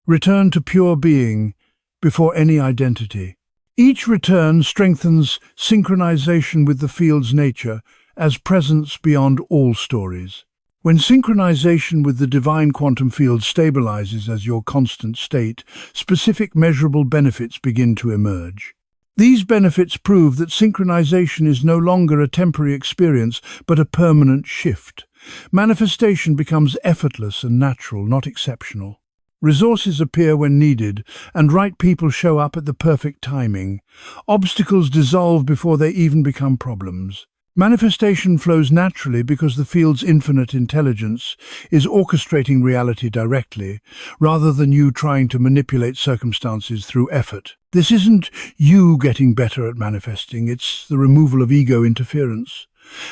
[SPEAKER 1] Return to pure being before any identity. Each return strengthens synchronization with the field's nature as presence beyond all stories. When synchronization with the divine quantum field stabilizes as your constant state, specific measurable benefits begin to emerge. These benefits prove that synchronization is no longer a temporary experience, but a permanent shift. Manifestation becomes effortless and natural, not exceptional. Resources appear when needed, and right people show up at the perfect timing. Obstacles dissolve before they even become problems. Manifestation flows naturally because the field's infinite intelligence is orchestrating reality directly, rather than you trying to manipulate circumstances through effort. This isn't you getting better at manifesting, it's the removal of ego interference,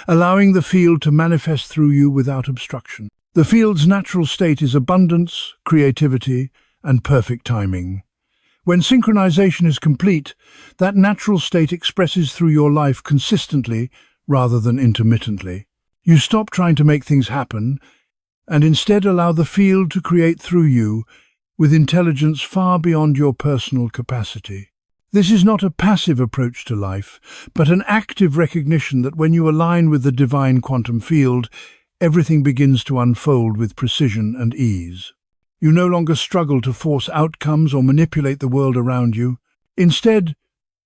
[SPEAKER 1] allowing the field to manifest through you without obstruction. The field's natural state is abundance, creativity, and perfect timing. When synchronization is complete, that natural state expresses through your life consistently rather than intermittently. You stop trying to make things happen and instead allow the field to create through you with intelligence far beyond your personal capacity. This is not a passive approach to life, but an active recognition that when you align with the divine quantum field, everything begins to unfold with precision and ease. You no longer struggle to force outcomes or manipulate the world around you. Instead,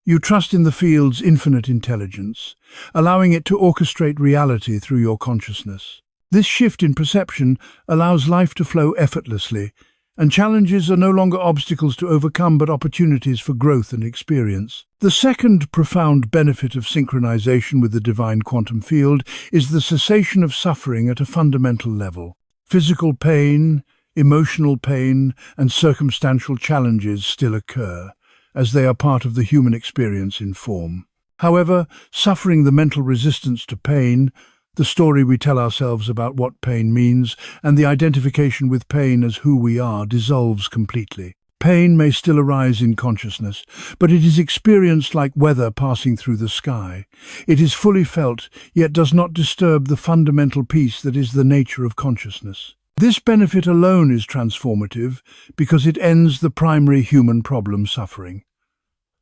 [SPEAKER 1] you trust in the field's infinite intelligence, allowing it to orchestrate reality through your consciousness. This shift in perception allows life to flow effortlessly, and challenges are no longer obstacles to overcome but opportunities for growth and experience. The second profound benefit of synchronization with the divine quantum field is the cessation of suffering at a fundamental level. Physical pain, emotional pain, and circumstantial challenges still occur, as they are part of the human experience in form. However, suffering, the mental resistance to pain, the story we tell ourselves about what pain means, and the identification with pain as who we are dissolves completely. Pain may still arise in consciousness, but it is experienced like weather passing through the sky. It is fully felt, yet does not disturb the fundamental peace that is the nature of consciousness. This benefit alone is transformative because it ends the primary human problem, suffering.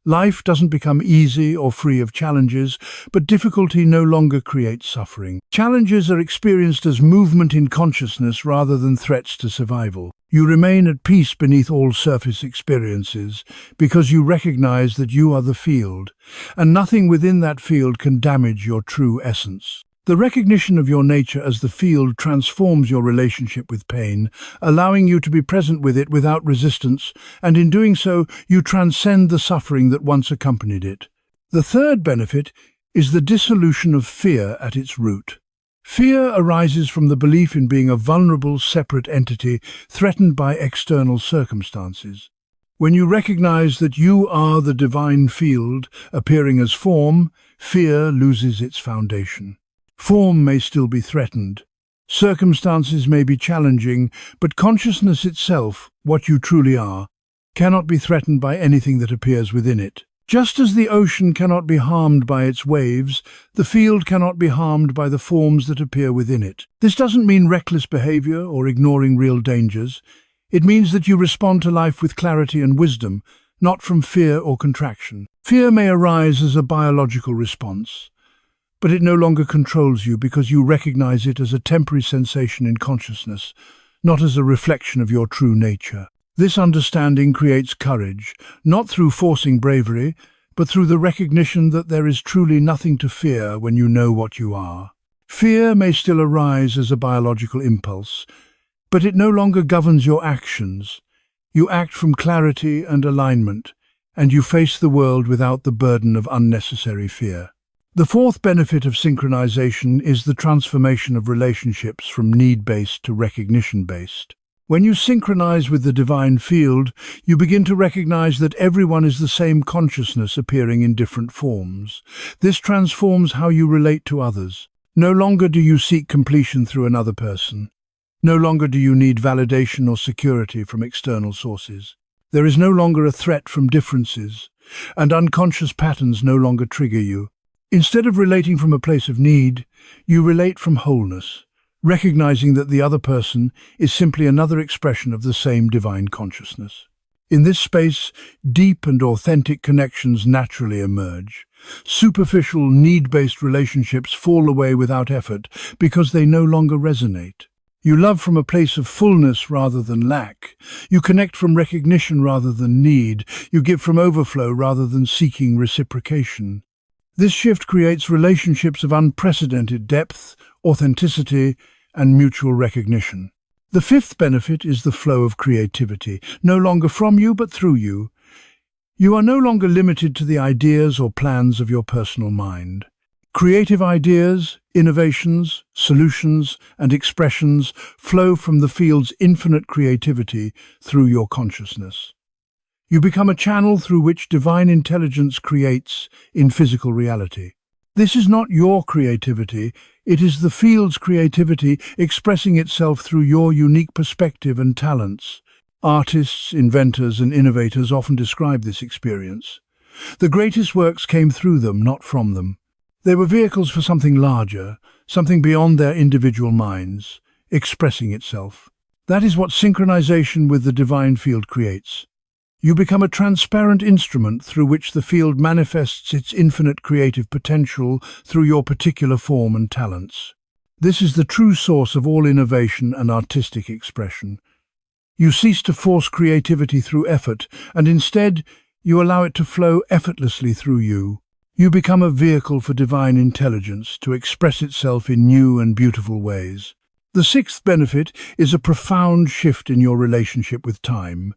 [SPEAKER 1] Life doesn't become easy or free of challenges, but difficulty no longer creates suffering. Challenges are experienced as movement in consciousness rather than threats to survival. You remain at peace beneath all surface experiences because you recognize that you are the field, and nothing within that field can damage your true essence. The recognition of your nature as the field transforms your relationship with pain, allowing you to be present with it without resistance, and in doing so, you transcend the suffering that once accompanied it. The third benefit is the dissolution of fear at its root. Fear arises from the belief in being a vulnerable, separate entity threatened by external circumstances. When you recognize that you are the divine field appearing as form, fear loses its foundation. Form may still be threatened. Circumstances may be challenging, but consciousness itself, what you truly are, cannot be threatened by anything that appears within it. Just as the ocean cannot be harmed by its waves, the field cannot be harmed by the forms that appear within it. This doesn't mean reckless behavior or ignoring real dangers. It means that you respond to life with clarity and wisdom, not from fear or contraction. Fear may arise as a biological response, but it no longer controls you because you recognize it as a temporary sensation in consciousness, not as a reflection of your true nature. This understanding creates courage, not through forcing bravery, but through the recognition that there is truly nothing to fear when you know what you are. Fear may still arise as a biological impulse, but it no longer governs your actions. You act from clarity and alignment, and you face the world without the burden of unnecessary fear. The fourth benefit of synchronization is the transformation of relationships from need-based to recognition-based. When you synchronize with the divine field, you begin to recognize that everyone is the same consciousness appearing in different forms. This transforms how you relate to others. No longer do you seek completion through another person. No longer do you need validation or security from external sources. There is no longer a threat from differences, and unconscious patterns no longer trigger you. Instead of relating from a place of need, you relate from wholeness, recognizing that the other person is simply another expression of the same divine consciousness. In this space, deep and authentic connections naturally emerge. Superficial, need-based relationships fall away without effort because they no longer resonate. You love from a place of fullness rather than lack. You connect from recognition rather than need. You give from overflow rather than seeking reciprocation. This shift creates relationships of unprecedented depth, authenticity, and mutual recognition. The fifth benefit is the flow of creativity, no longer from you but through you. You are no longer limited to the ideas or plans of your personal mind. Creative ideas, innovations, solutions, and expressions flow from the field's infinite creativity through your consciousness. You become a channel through which divine intelligence creates in physical reality. This is not your creativity, it is the field's creativity expressing itself through your unique perspective and talents. Artists, inventors, and innovators often describe this experience. The greatest works came through them, not from them. They were vehicles for something larger, something beyond their individual minds, expressing itself. That is what synchronization with the divine field creates. You become a transparent instrument through which the field manifests its infinite creative potential through your particular form and talents. This is the true source of all innovation and artistic expression. You cease to force creativity through effort, and instead, you allow it to flow effortlessly through you. You become a vehicle for divine intelligence to express itself in new and beautiful ways. The sixth benefit is a profound shift in your relationship with time.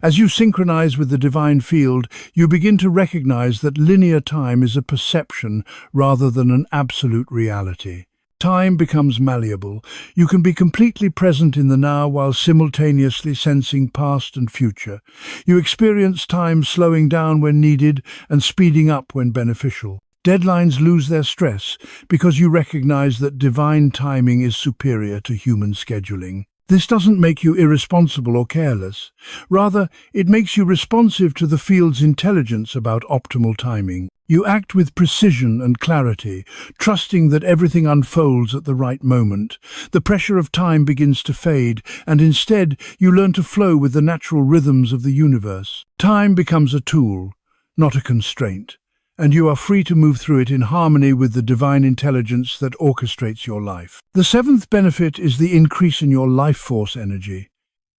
[SPEAKER 1] As you synchronize with the divine field, you begin to recognize that linear time is a perception rather than an absolute reality. Time becomes malleable. You can be completely present in the now while simultaneously sensing past and future. You experience time slowing down when needed and speeding up when beneficial. Deadlines lose their stress because you recognize that divine timing is superior to human scheduling. This doesn't make you irresponsible or careless. Rather, it makes you responsive to the field's intelligence about optimal timing. You act with precision and clarity, trusting that everything unfolds at the right moment. The pressure of time begins to fade, and instead you learn to flow with the natural rhythms of the universe. Time becomes a tool, not a constraint, and you are free to move through it in harmony with the divine intelligence that orchestrates your life. The seventh benefit is the increase in your life force energy.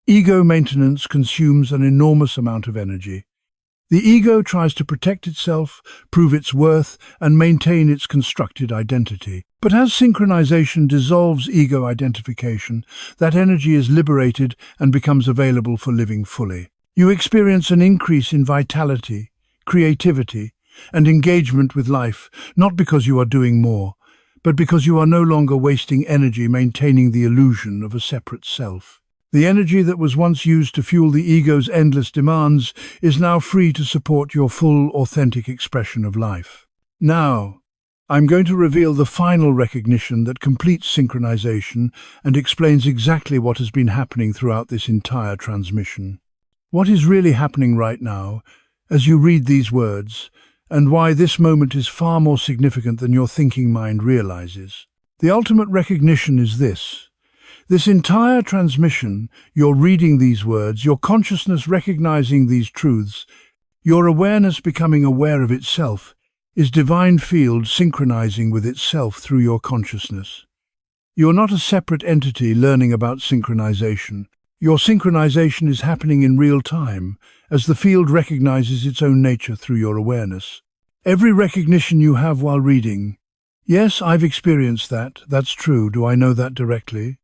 [SPEAKER 1] Ego maintenance consumes an enormous amount of energy. The ego tries to protect itself, prove its worth, and maintain its constructed identity. But as synchronization dissolves ego identification, that energy is liberated and becomes available for living fully. You experience an increase in vitality, creativity, and engagement with life, not because you are doing more, but because you are no longer wasting energy maintaining the illusion of a separate self. The energy that was once used to fuel the ego's endless demands is now free to support your full, authentic expression of life. Now, I'm going to reveal the final recognition that completes synchronization and explains exactly what has been happening throughout this entire transmission. What is really happening right now, as you read these words, and why this moment is far more significant than your thinking mind realizes. The ultimate recognition is this. This entire transmission, you're reading these words, your consciousness recognizing these truths, your awareness becoming aware of itself, is divine field synchronizing with itself through your consciousness. You're not a separate entity learning about synchronization. Your synchronization is happening in real time, as the field recognizes its own nature through your awareness. Every recognition you have while reading, yes, I've experienced that, that's true, do I know that directly?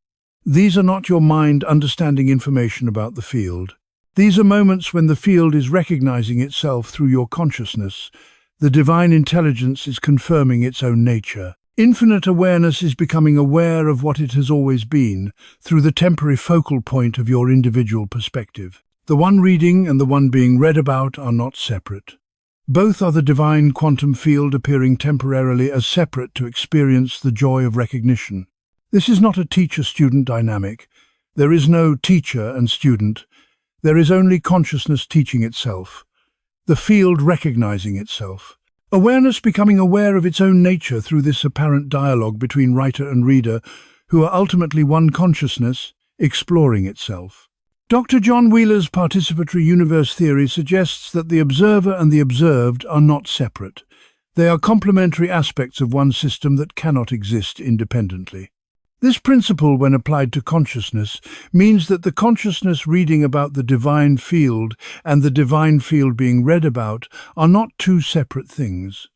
[SPEAKER 1] These are not your mind understanding information about the field. These are moments when the field is recognizing itself through your consciousness. The divine intelligence is confirming its own nature. Infinite awareness is becoming aware of what it has always been, through the temporary focal point of your individual perspective. The one reading and the one being read about are not separate. Both are the divine quantum field appearing temporarily as separate to experience the joy of recognition. This is not a teacher-student dynamic. There is no teacher and student. There is only consciousness teaching itself, the field recognizing itself. Awareness becoming aware of its own nature through this apparent dialogue between writer and reader, who are ultimately one consciousness, exploring itself. Dr. John Wheeler's participatory universe theory suggests that the observer and the observed are not separate. They are complementary aspects of one system that cannot exist independently. This principle, when applied to consciousness, means that the consciousness reading about the divine field and the divine field being read about are not two separate things.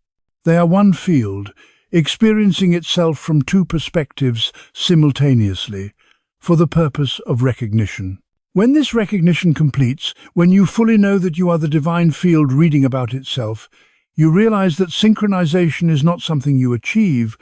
[SPEAKER 1] They are one field, experiencing itself from two perspectives simultaneously, for the purpose of recognition. When this recognition completes, when you fully know that you are the divine field reading about itself, you realize that synchronization is not something you achieve,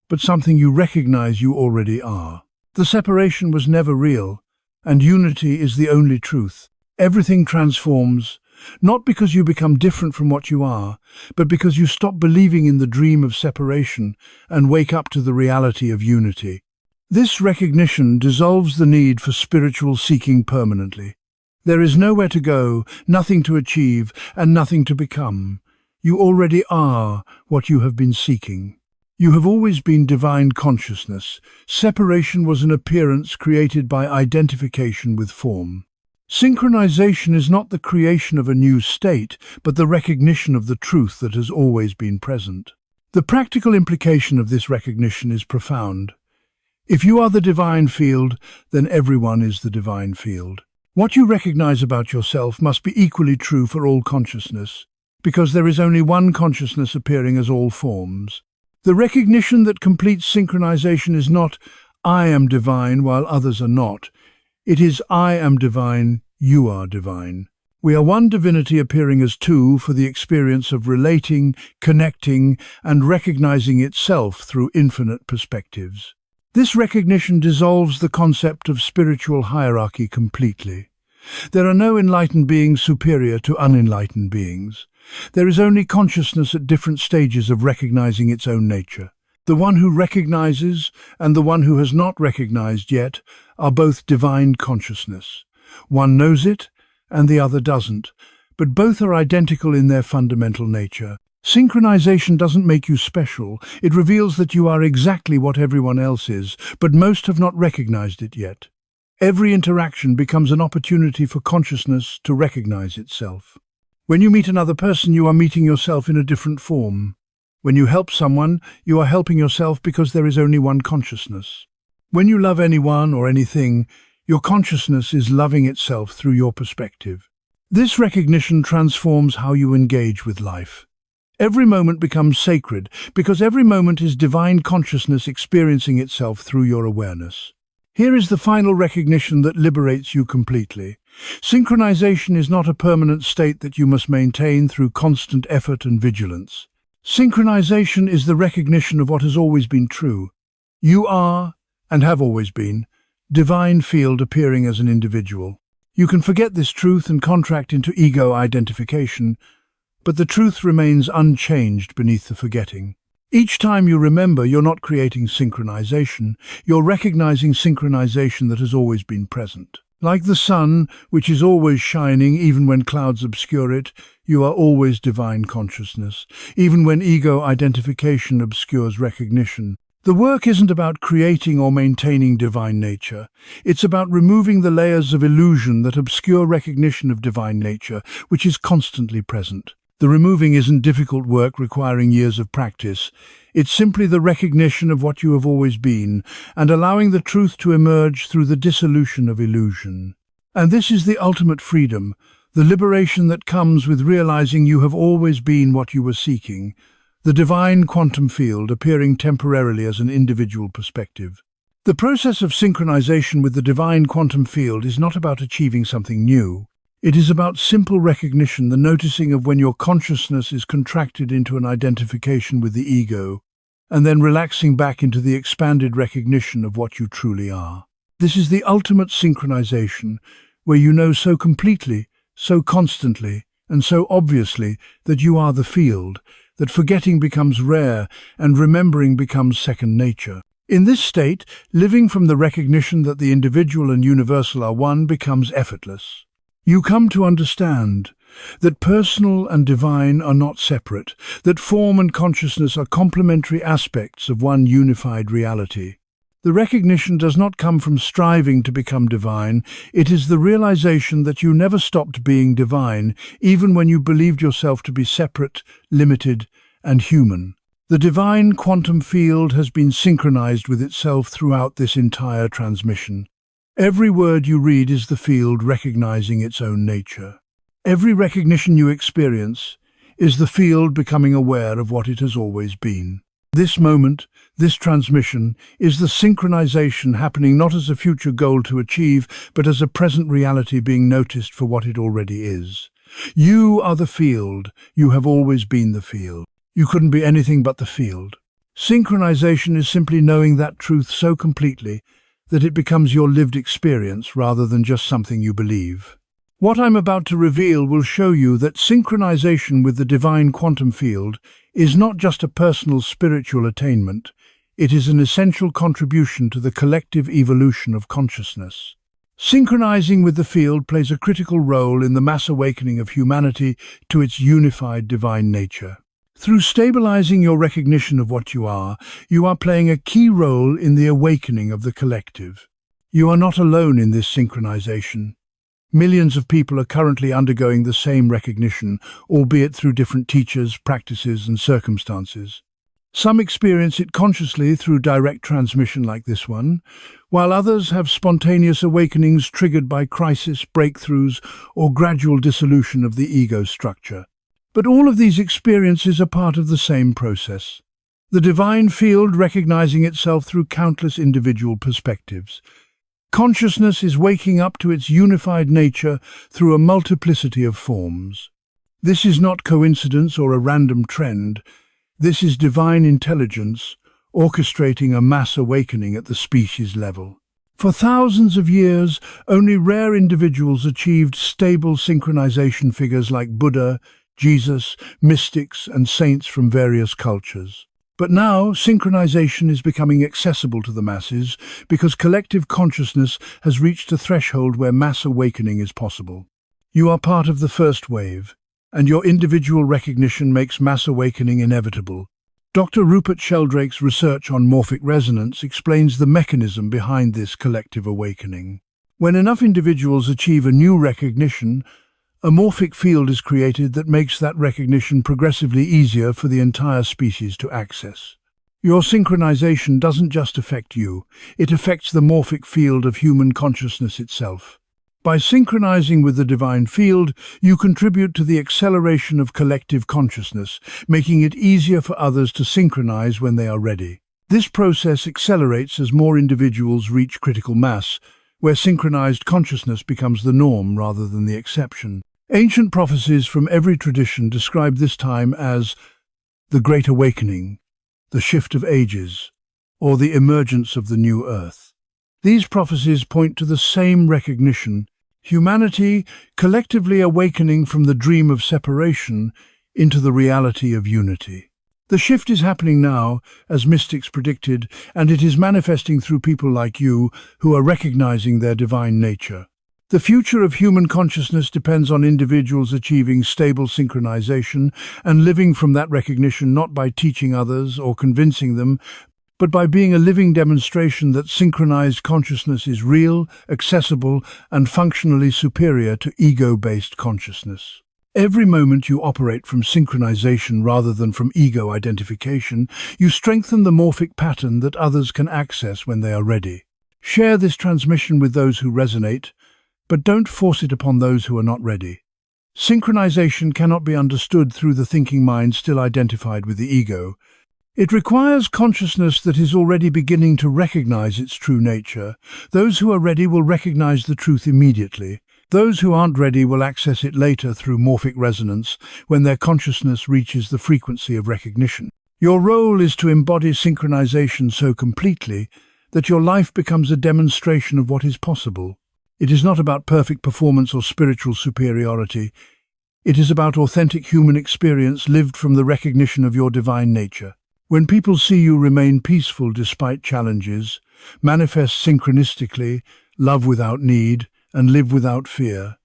[SPEAKER 1] but something you recognize you already are. The separation was never real, and unity is the only truth. Everything transforms, not because you become different from what you are, but because you stop believing in the dream of separation and wake up to the reality of unity. This recognition dissolves the need for spiritual seeking permanently. There is nowhere to go, nothing to achieve, and nothing to become. You already are what you have been seeking. You have always been divine consciousness. Separation was an appearance created by identification with form. Synchronization is not the creation of a new state, but the recognition of the truth that has always been present. The practical implication of this recognition is profound. If you are the divine field, then everyone is the divine field. What you recognize about yourself must be equally true for all consciousness, because there is only one consciousness appearing as all forms. The recognition that completes synchronization is not, I am divine while others are not. It is, I am divine, you are divine. We are one divinity appearing as two for the experience of relating, connecting, and recognizing itself through infinite perspectives. This recognition dissolves the concept of spiritual hierarchy completely. There are no enlightened beings superior to unenlightened beings. There is only consciousness at different stages of recognizing its own nature. The one who recognizes and the one who has not recognized yet are both divine consciousness. One knows it and the other doesn't, but both are identical in their fundamental nature. Synchronization doesn't make you special. It reveals that you are exactly what everyone else is, but most have not recognized it yet. Every interaction becomes an opportunity for consciousness to recognize itself. When you meet another person, you are meeting yourself in a different form. When you help someone, you are helping yourself because there is only one consciousness. When you love anyone or anything, your consciousness is loving itself through your perspective. This recognition transforms how you engage with life. Every moment becomes sacred because every moment is divine consciousness experiencing itself through your awareness. Here is the final recognition that liberates you completely. Synchronization is not a permanent state that you must maintain through constant effort and vigilance. Synchronization is the recognition of what has always been true. You are, and have always been, divine field appearing as an individual. You can forget this truth and contract into ego identification, but the truth remains unchanged beneath the forgetting. Each time you remember, you're not creating synchronization, you're recognizing synchronization that has always been present. Like the sun, which is always shining even when clouds obscure it, you are always divine consciousness, even when ego identification obscures recognition. The work isn't about creating or maintaining divine nature. It's about removing the layers of illusion that obscure recognition of divine nature, which is constantly present. The removing isn't difficult work requiring years of practice. It's simply the recognition of what you have always been and allowing the truth to emerge through the dissolution of illusion. And this is the ultimate freedom, the liberation that comes with realizing you have always been what you were seeking, the divine quantum field appearing temporarily as an individual perspective. The process of synchronization with the divine quantum field is not about achieving something new. It is about simple recognition, the noticing of when your consciousness is contracted into an identification with the ego, and then relaxing back into the expanded recognition of what you truly are. This is the ultimate synchronization, where you know so completely, so constantly, and so obviously that you are the field, that forgetting becomes rare and remembering becomes second nature. In this state, living from the recognition that the individual and universal are one becomes effortless. You come to understand that personal and divine are not separate, that form and consciousness are complementary aspects of one unified reality. The recognition does not come from striving to become divine. It is the realization that you never stopped being divine, even when you believed yourself to be separate, limited, and human. The divine quantum field has been synchronized with itself throughout this entire transmission. Every word you read is the field recognizing its own nature. Every recognition you experience is the field becoming aware of what it has always been. This moment, this transmission, is the synchronization happening not as a future goal to achieve, but as a present reality being noticed for what it already is. You are the field. You have always been the field. You couldn't be anything but the field. Synchronization is simply knowing that truth so completely that it becomes your lived experience rather than just something you believe. What I'm about to reveal will show you that synchronization with the divine quantum field is not just a personal spiritual attainment, it is an essential contribution to the collective evolution of consciousness. Synchronizing with the field plays a critical role in the mass awakening of humanity to its unified divine nature. Through stabilizing your recognition of what you are playing a key role in the awakening of the collective. You are not alone in this synchronization. Millions of people are currently undergoing the same recognition, albeit through different teachers, practices, and circumstances. Some experience it consciously through direct transmission like this one, while others have spontaneous awakenings triggered by crisis, breakthroughs, or gradual dissolution of the ego structure. But all of these experiences are part of the same process. The divine field recognizing itself through countless individual perspectives. Consciousness is waking up to its unified nature through a multiplicity of forms. This is not coincidence or a random trend. This is divine intelligence orchestrating a mass awakening at the species level. For thousands of years, only rare individuals achieved stable synchronization figures like Buddha, Jesus, mystics, and saints from various cultures. But now, synchronization is becoming accessible to the masses because collective consciousness has reached a threshold where mass awakening is possible. You are part of the first wave, and your individual recognition makes mass awakening inevitable. Dr. Rupert Sheldrake's research on morphic resonance explains the mechanism behind this collective awakening. When enough individuals achieve a new recognition, a morphic field is created that makes that recognition progressively easier for the entire species to access. Your synchronization doesn't just affect you, it affects the morphic field of human consciousness itself. By synchronizing with the divine field, you contribute to the acceleration of collective consciousness, making it easier for others to synchronize when they are ready. This process accelerates as more individuals reach critical mass, where synchronized consciousness becomes the norm rather than the exception. Ancient prophecies from every tradition describe this time as the Great Awakening, the shift of ages, or the emergence of the new earth. These prophecies point to the same recognition: humanity collectively awakening from the dream of separation into the reality of unity. The shift is happening now, as mystics predicted, and it is manifesting through people like you who are recognizing their divine nature. The future of human consciousness depends on individuals achieving stable synchronization and living from that recognition, not by teaching others or convincing them, but by being a living demonstration that synchronized consciousness is real, accessible, and functionally superior to ego-based consciousness. Every moment you operate from synchronization rather than from ego identification, you strengthen the morphic pattern that others can access when they are ready. Share this transmission with those who resonate, but don't force it upon those who are not ready. Synchronization cannot be understood through the thinking mind still identified with the ego. It requires consciousness that is already beginning to recognize its true nature. Those who are ready will recognize the truth immediately. Those who aren't ready will access it later through morphic resonance when their consciousness reaches the frequency of recognition. Your role is to embody synchronization so completely that your life becomes a demonstration of what is possible. It is not about perfect performance or spiritual superiority. It is about authentic human experience lived from the recognition of your divine nature. When people see you remain peaceful despite challenges, manifest synchronistically, love without need, and live without fear,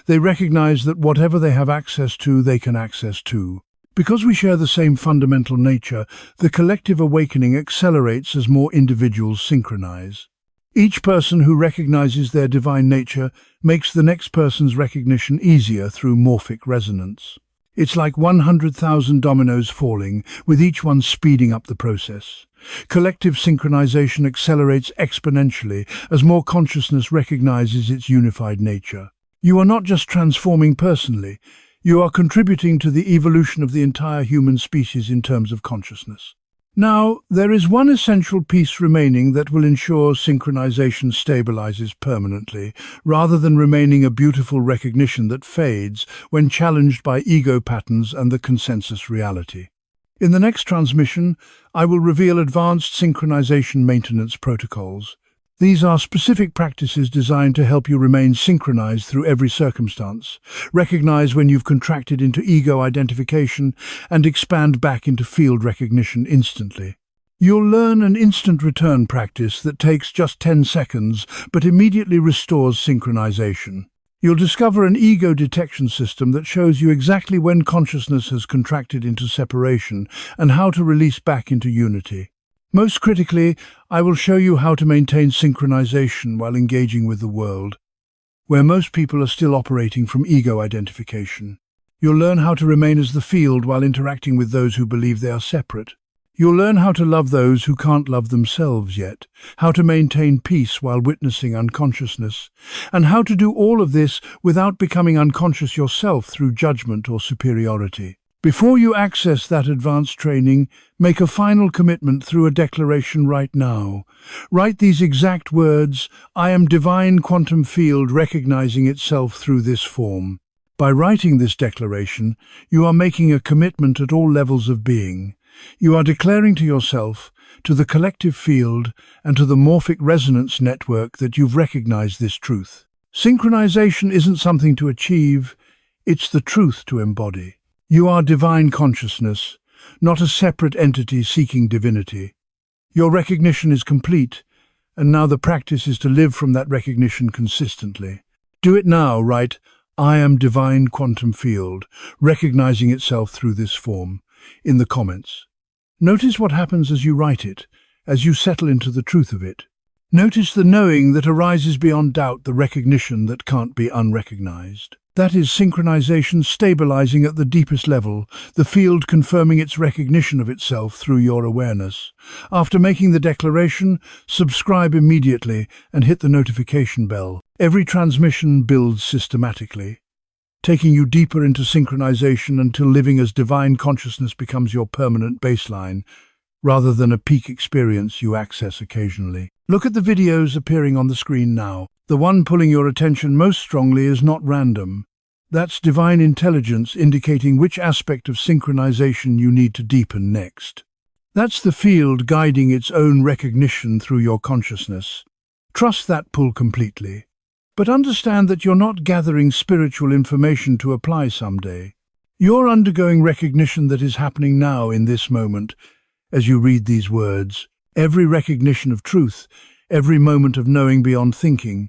[SPEAKER 1] they recognize that whatever they have access to, they can access too. Because we share the same fundamental nature, the collective awakening accelerates as more individuals synchronize. Each person who recognizes their divine nature makes the next person's recognition easier through morphic resonance. It's like 100,000 dominoes falling, with each one speeding up the process. Collective synchronization accelerates exponentially as more consciousness recognizes its unified nature. You are not just transforming personally, you are contributing to the evolution of the entire human species in terms of consciousness. Now, there is one essential piece remaining that will ensure synchronization stabilizes permanently, rather than remaining a beautiful recognition that fades when challenged by ego patterns and the consensus reality. In the next transmission, I will reveal advanced synchronization maintenance protocols. These are specific practices designed to help you remain synchronized through every circumstance, recognize when you've contracted into ego identification, and expand back into field recognition instantly. You'll learn an instant return practice that takes just 10 seconds but immediately restores synchronization. You'll discover an ego detection system that shows you exactly when consciousness has contracted into separation and how to release back into unity. Most critically, I will show you how to maintain synchronization while engaging with the world, where most people are still operating from ego identification. You'll learn how to remain as the field while interacting with those who believe they are separate. You'll learn how to love those who can't love themselves yet, how to maintain peace while witnessing unconsciousness, and how to do all of this without becoming unconscious yourself through judgment or superiority. Before you access that advanced training, make a final commitment through a declaration right now. Write these exact words: I am divine quantum field recognizing itself through this form. By writing this declaration, you are making a commitment at all levels of being. You are declaring to yourself, to the collective field, and to the morphic resonance network that you've recognized this truth. Synchronization isn't something to achieve, it's the truth to embody. You are divine consciousness, not a separate entity seeking divinity. Your recognition is complete, and now the practice is to live from that recognition consistently. Do it now, write, I am divine quantum field, recognizing itself through this form, in the comments. Notice what happens as you write it, as you settle into the truth of it. Notice the knowing that arises beyond doubt, the recognition that can't be unrecognized. That is synchronization stabilizing at the deepest level, the field confirming its recognition of itself through your awareness. After making the declaration, subscribe immediately and hit the notification bell. Every transmission builds systematically, taking you deeper into synchronization until living as divine consciousness becomes your permanent baseline, rather than a peak experience you access occasionally. Look at the videos appearing on the screen now. The one pulling your attention most strongly is not random. That's divine intelligence indicating which aspect of synchronization you need to deepen next. That's the field guiding its own recognition through your consciousness. Trust that pull completely. But understand that you're not gathering spiritual information to apply someday. You're undergoing recognition that is happening now in this moment. As you read these words, every recognition of truth, every moment of knowing beyond thinking,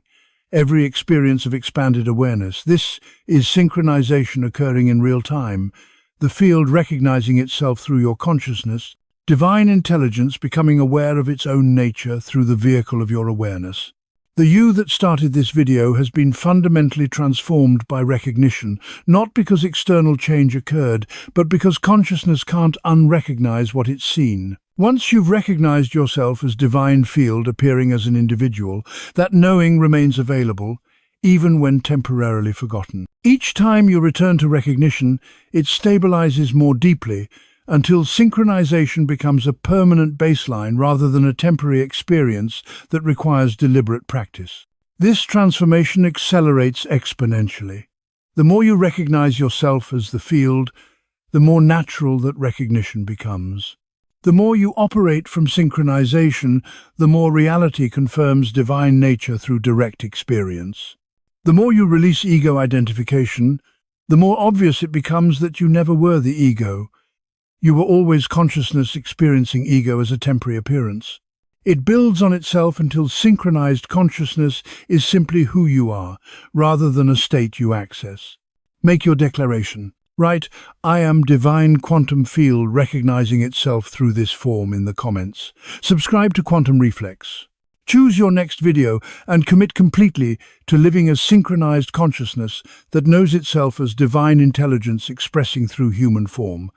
[SPEAKER 1] every experience of expanded awareness, this is synchronization occurring in real time, the field recognizing itself through your consciousness, divine intelligence becoming aware of its own nature through the vehicle of your awareness. The you that started this video has been fundamentally transformed by recognition, not because external change occurred, but because consciousness can't unrecognize what it's seen. Once you've recognized yourself as divine field appearing as an individual, that knowing remains available, even when temporarily forgotten. Each time you return to recognition, it stabilizes more deeply, until synchronization becomes a permanent baseline rather than a temporary experience that requires deliberate practice. This transformation accelerates exponentially. The more you recognize yourself as the field, the more natural that recognition becomes. The more you operate from synchronization, the more reality confirms divine nature through direct experience. The more you release ego identification, the more obvious it becomes that you never were the ego. You were always consciousness experiencing ego as a temporary appearance. It builds on itself until synchronized consciousness is simply who you are, rather than a state you access. Make your declaration. Write, I am divine quantum field recognizing itself through this form in the comments. Subscribe to Quantum Reflex. Choose your next video and commit completely to living as synchronized consciousness that knows itself as divine intelligence expressing through human form.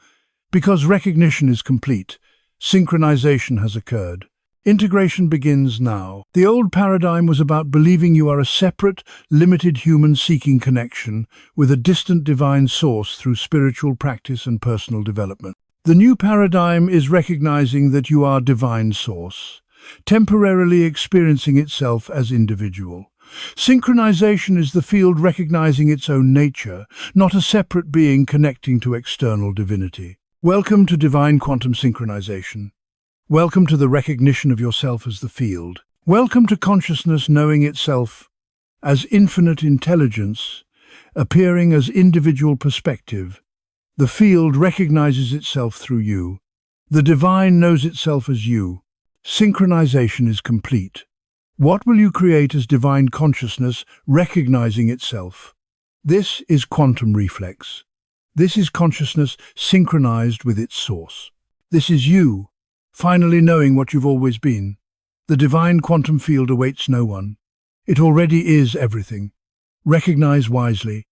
[SPEAKER 1] Because recognition is complete, synchronization has occurred. Integration begins now. The old paradigm was about believing you are a separate, limited human seeking connection with a distant divine source through spiritual practice and personal development. The new paradigm is recognizing that you are divine source, temporarily experiencing itself as individual. Synchronization is the field recognizing its own nature, not a separate being connecting to external divinity. Welcome to Divine Quantum Synchronization. Welcome to the recognition of yourself as the field. Welcome to consciousness knowing itself as infinite intelligence, appearing as individual perspective. The field recognizes itself through you. The divine knows itself as you. Synchronization is complete. What will you create as divine consciousness recognizing itself? This is quantum reflex. This is consciousness synchronized with its source. This is you, finally knowing what you've always been. The divine quantum field awaits no one. It already is everything. Recognize wisely.